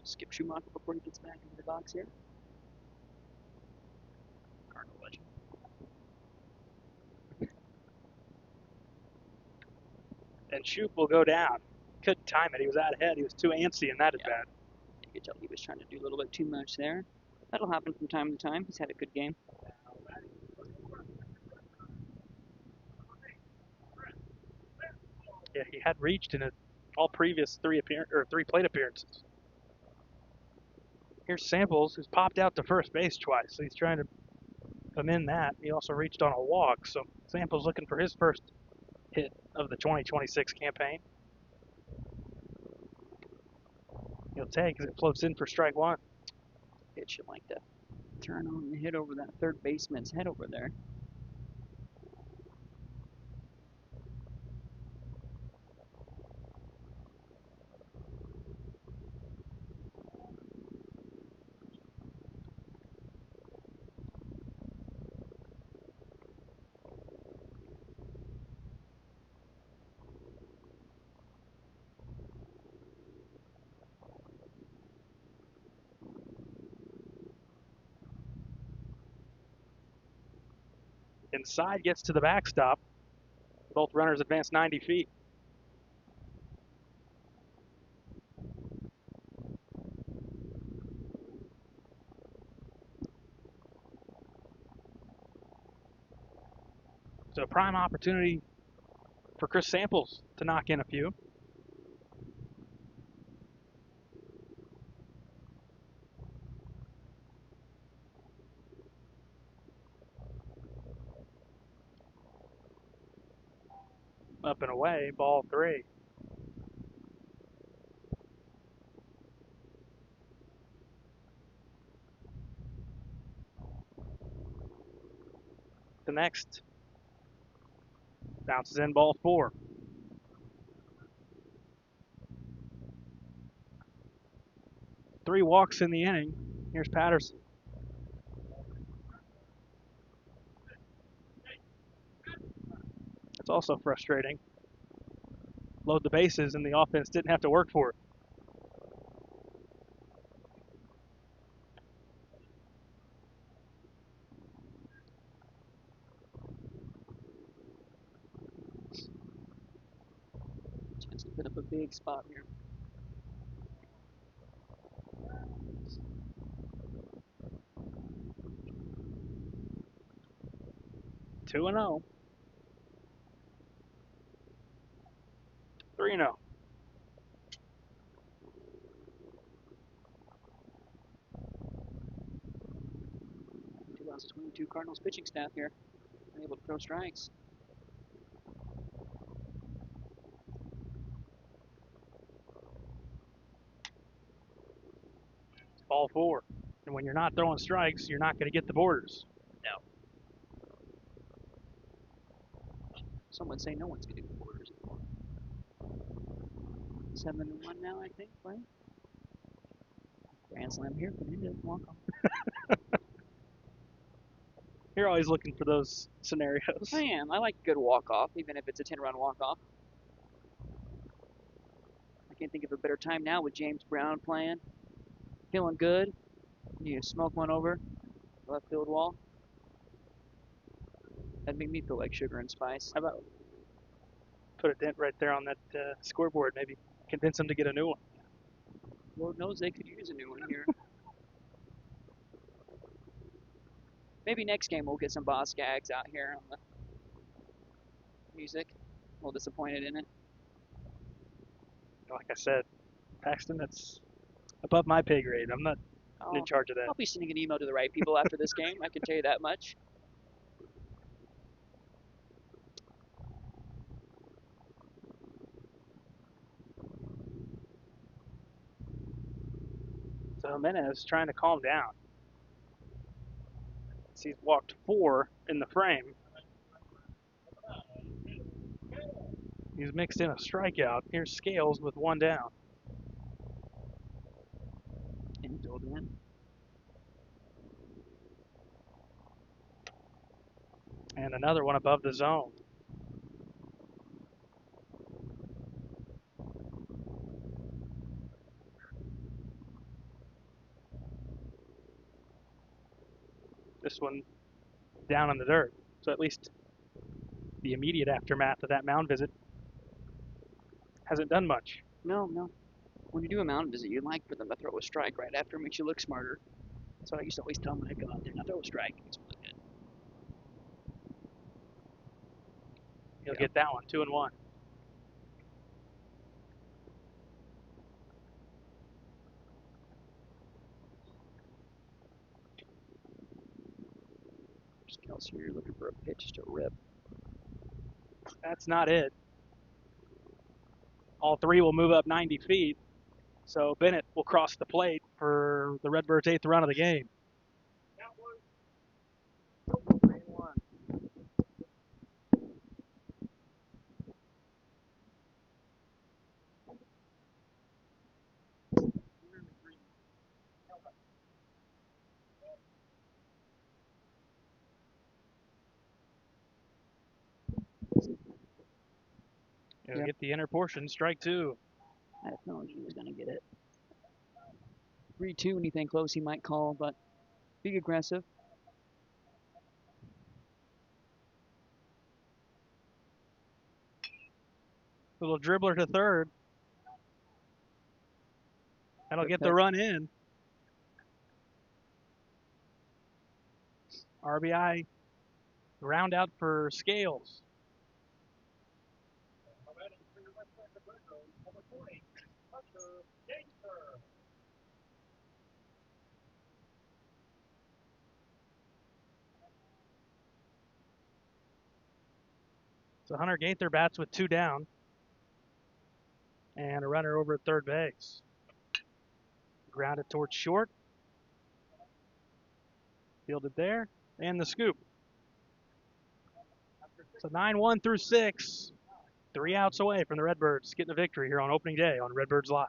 Skip Schumacher before he gets back into the box here. Cardinal legend. And Shoop will go down. Couldn't time it. He was out ahead. He was too antsy in that at bat. You could tell he was trying to do a little bit too much there. That'll happen from time to time. He's had a good game. Yeah, he had reached in all previous three plate appearances. Here's Samples, who's popped out to first base twice. So he's trying to amend that. He also reached on a walk. So Samples looking for his first hit of the 2026 campaign. He'll take as it floats in for strike one. Pitch should like to turn on and hit over that third baseman's head over there. Inside gets to the backstop. Both runners advance 90 feet. So a prime opportunity for Chris Samples to knock in a few. Up and away, ball three. The next bounces in, ball four. Three walks in the inning. Here's Patterson. That's also frustrating. Load the bases and the offense didn't have to work for it. Chance to put up a big spot here. Two and 0. 3-0. Cardinals pitching staff here. Able to throw strikes. Ball four. And when you're not throwing strikes, you're not going to get the borders. No. Some would say no one's getting the borders anymore. 7-1 now, I think, right? Grand slam here, but he didn't walk off. You're always looking for those scenarios. I am. I like a good walk-off, even if it's a 10-run walk-off. I can't think of a better time now with James Brown playing. Feeling good. You smoke one over the left field wall. That'd make me feel like sugar and spice. How about put a dent right there on that scoreboard, maybe convince them to get a new one. Lord knows they could use a new one here. Maybe next game we'll get some Boss Gags out here on the music. A little disappointed in it. Like I said, Paxton, that's above my pay grade. I'm not in charge of that. I'll be sending an email to the right people after this game. I can tell you that much. Jimenez trying to calm down. He's walked 4 in the frame. He's mixed in a strikeout. Here's Scales with 1 down. And filled in. And another one above the zone. This one down in the dirt. So at least the immediate aftermath of that mound visit hasn't done much. No. When you do a mound visit, you like for them to throw a strike right after. It makes you look smarter. So I used to always tell them when I'd go out there, now throw a strike. It's really good. He'll get that one, 2-1. Kelsey, you're looking for a pitch to rip. That's not it. All 3 will move up 90 feet. So Bennett will cross the plate for the Redbirds' 8th run of the game. He'll get the inner portion, strike 2. I had a feeling he was going to get it. 3-2, anything close he might call, but be aggressive. Little dribbler to third. That'll get the run in. RBI round out for Scales. So Hunter Gaither bats with 2 down. And a runner over at third base. Grounded towards short. Fielded there. And the scoop. So 9-1 through 6. 3 outs away from the Redbirds getting a victory here on opening day on Redbirds Live.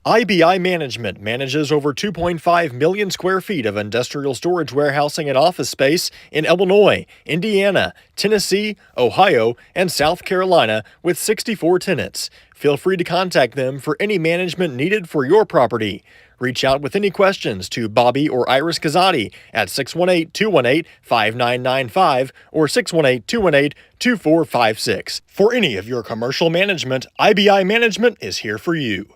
IBI Management manages over 2.5 million square feet of industrial storage warehousing and office space in Illinois, Indiana, Tennessee, Ohio, and South Carolina with 64 tenants. Feel free to contact them for any management needed for your property. Reach out with any questions to Bobby or Iris Kazadi at 618-218-5995 or 618-218-2456. For any of your commercial management, IBI Management is here for you.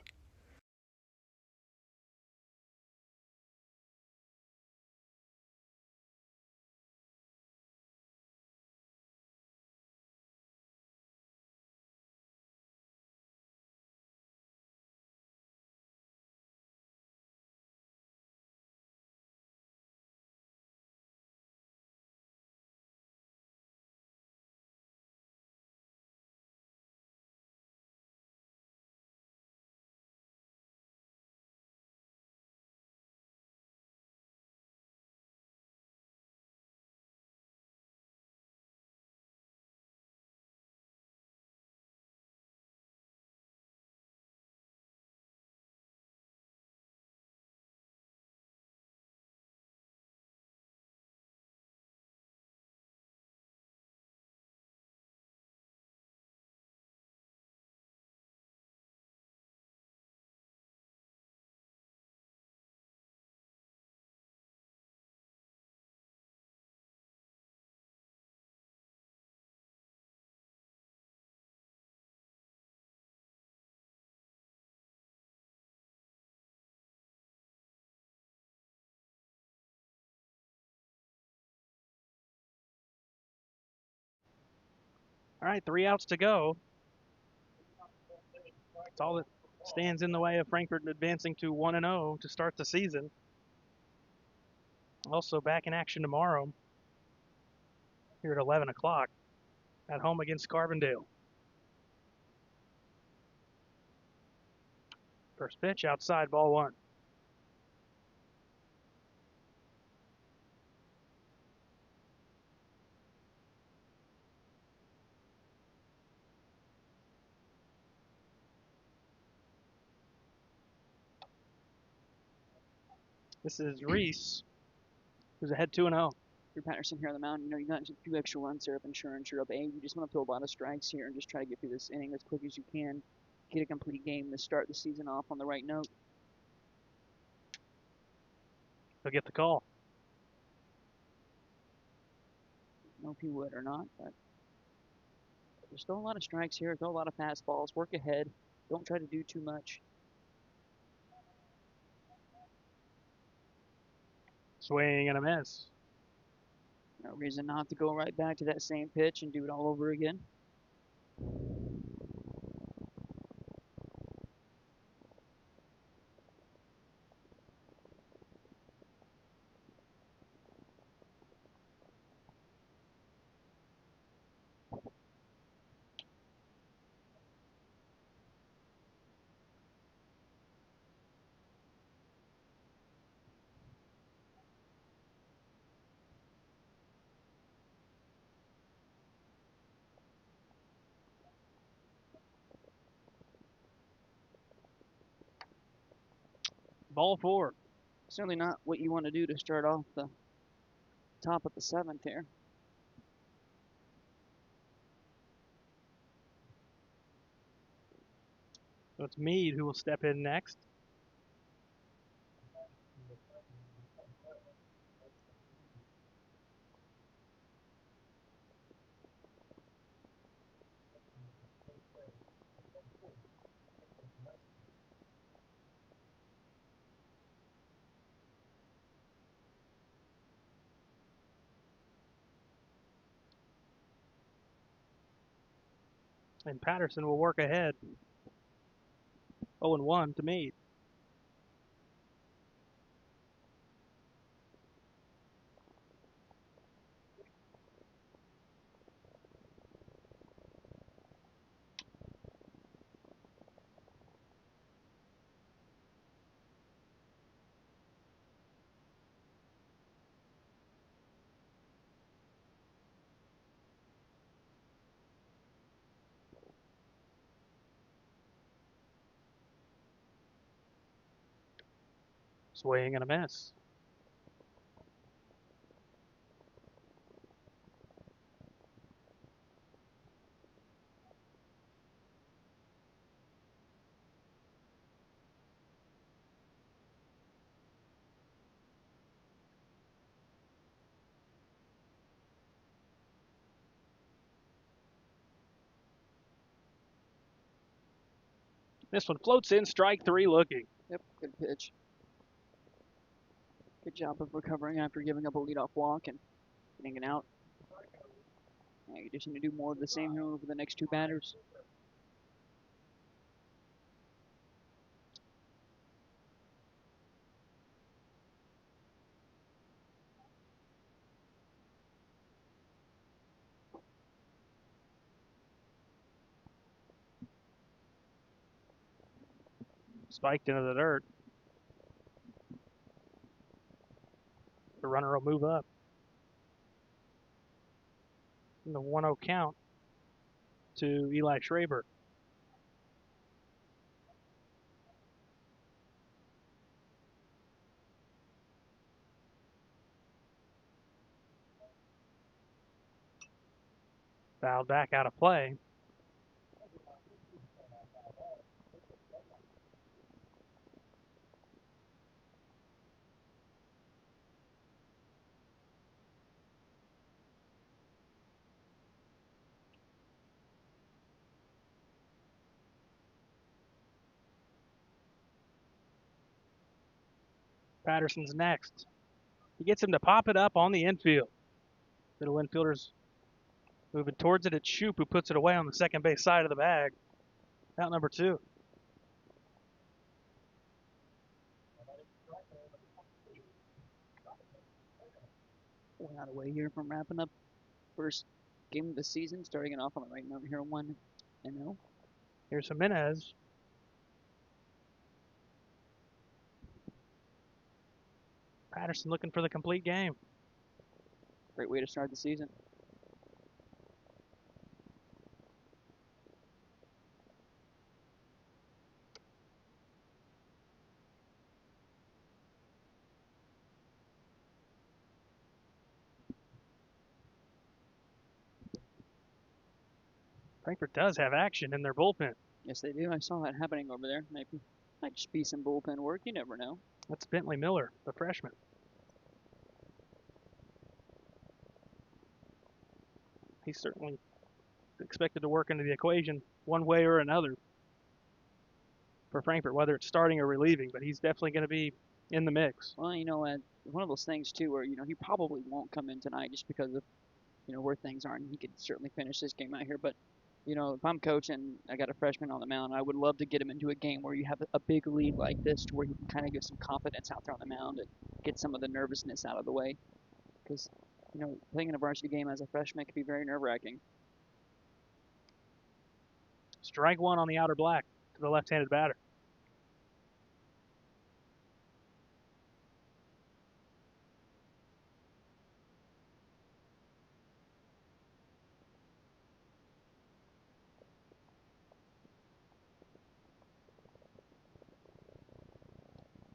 All right, 3 outs to go. That's all that stands in the way of Frankfort advancing to 1-0 to start the season. Also back in action tomorrow. here at 11 o'clock at home against Carbondale. First pitch outside, ball one. This is Reese, who's ahead 2-0. Drew Patterson here on the mound. You got a few extra runs there up insurance. You're up 8. You just want to throw a lot of strikes here and just try to get through this inning as quick as you can. Get a complete game to start the season off on the right note. He'll get the call. I don't know if he would or not, but there's still a lot of strikes here. Still a lot of fastballs. Work ahead. Don't try to do too much. Swing and a miss. No reason not to go right back to that same pitch and do it all over again. Ball four. Certainly not what you want to do to start off the top of the 7th here. So it's Meade who will step in next. And Patterson will work ahead. 0-1 to Meade. Swing and a miss. This one floats in, strike 3 looking. Yep, good pitch. Good job of recovering after giving up a leadoff walk and getting it out. Yeah, you just need to do more of the same here over the next 2 batters. Spiked into the dirt. The runner will move up. And the 1-0 count to Eli Schraber. Fouled back out of play. Patterson's next. He gets him to pop it up on the infield. Middle infielder's moving towards it. It's Shoup who puts it away on the second base side of the bag. Out number 2. We're not away here from wrapping up first game of the season, starting it off on the right note here, 1-0. Here's Jimenez. Patterson looking for the complete game. Great way to start the season. Frankfurt does have action in their bullpen. Yes, they do. I saw that happening over there. Might just be some bullpen work. You never know. That's Bentley Miller, the freshman. He's certainly expected to work into the equation one way or another for Frankfurt, whether it's starting or relieving, but he's definitely going to be in the mix. Well, one of those things too, where he probably won't come in tonight just because of where things are, and he could certainly finish this game out here. But if I'm coaching, I got a freshman on the mound, I would love to get him into a game where you have a big lead like this, to where he can kind of get some confidence out there on the mound and get some of the nervousness out of the way, because playing in a varsity game as a freshman can be very nerve-wracking. Strike one on the outer black to the left-handed batter.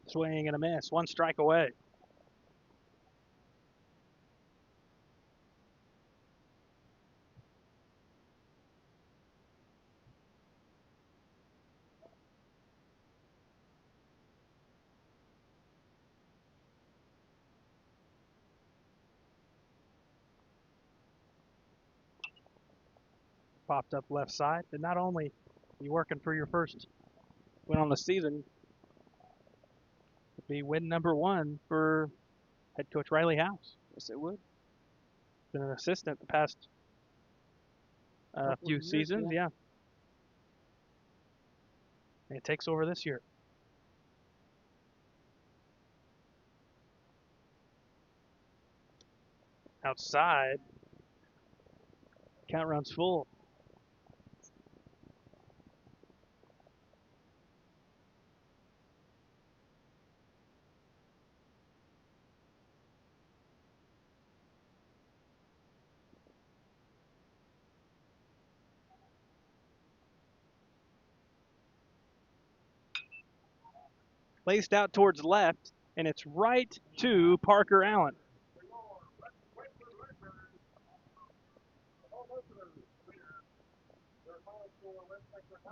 Swing and a miss. One strike away. Popped up left side. And not only are you working for your first win on the season, it'd be win number 1 for head coach Riley House. Yes, it would. Been an assistant the past few years, seasons, yeah. And it takes over this year. Outside. Count runs full. Laced out towards left, and it's right to Parker Allen.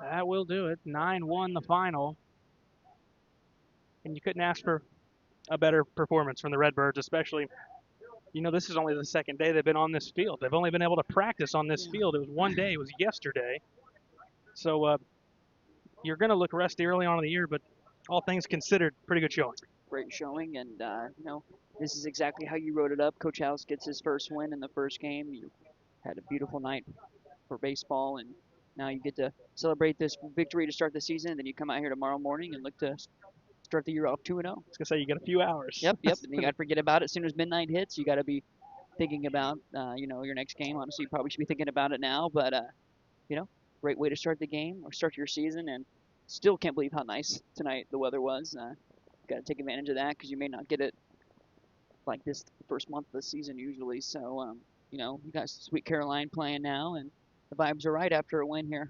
That will do it. 9-1 the final. And you couldn't ask for a better performance from the Redbirds, especially, this is only the second day they've been on this field. They've only been able to practice on this field. It was one day. It was yesterday. So you're going to look rusty early on in the year, but all things considered, pretty good showing. Great showing, and, this is exactly how you wrote it up. Coach House gets his first win in the first game. You had a beautiful night for baseball, and now you get to celebrate this victory to start the season, and then you come out here tomorrow morning and look to start the year off 2-0. I was going to say, you got a few hours. Yep. And you got to forget about it as soon as midnight hits. You got to be thinking about, your next game. Honestly, you probably should be thinking about it now, but, great way to start the game or start your season, and still can't believe how nice tonight the weather was. Got to take advantage of that, because you may not get it like this the first month of the season usually. So, you got Sweet Caroline playing now, and the vibes are right after a win here.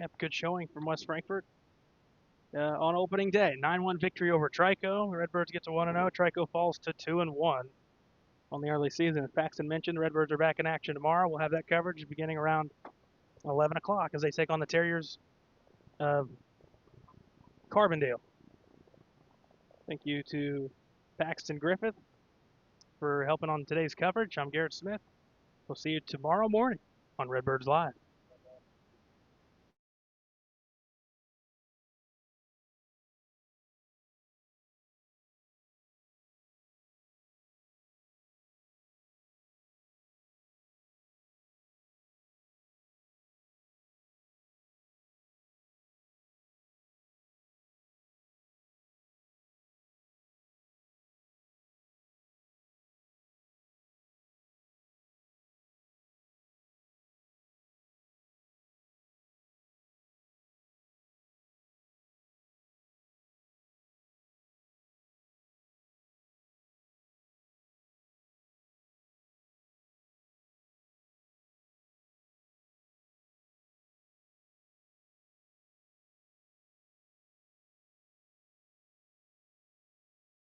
Yep, good showing from West Frankfurt on opening day. 9-1 victory over Trico. The Redbirds get to 1-0. Trico falls to 2-1 on the early season. As Paxton mentioned, the Redbirds are back in action tomorrow. We'll have that coverage beginning around 11 o'clock as they take on the Terriers of Carbondale. Thank you to Paxton Griffith for helping on today's coverage. I'm Garrett Smith. We'll see you tomorrow morning on Redbirds Live.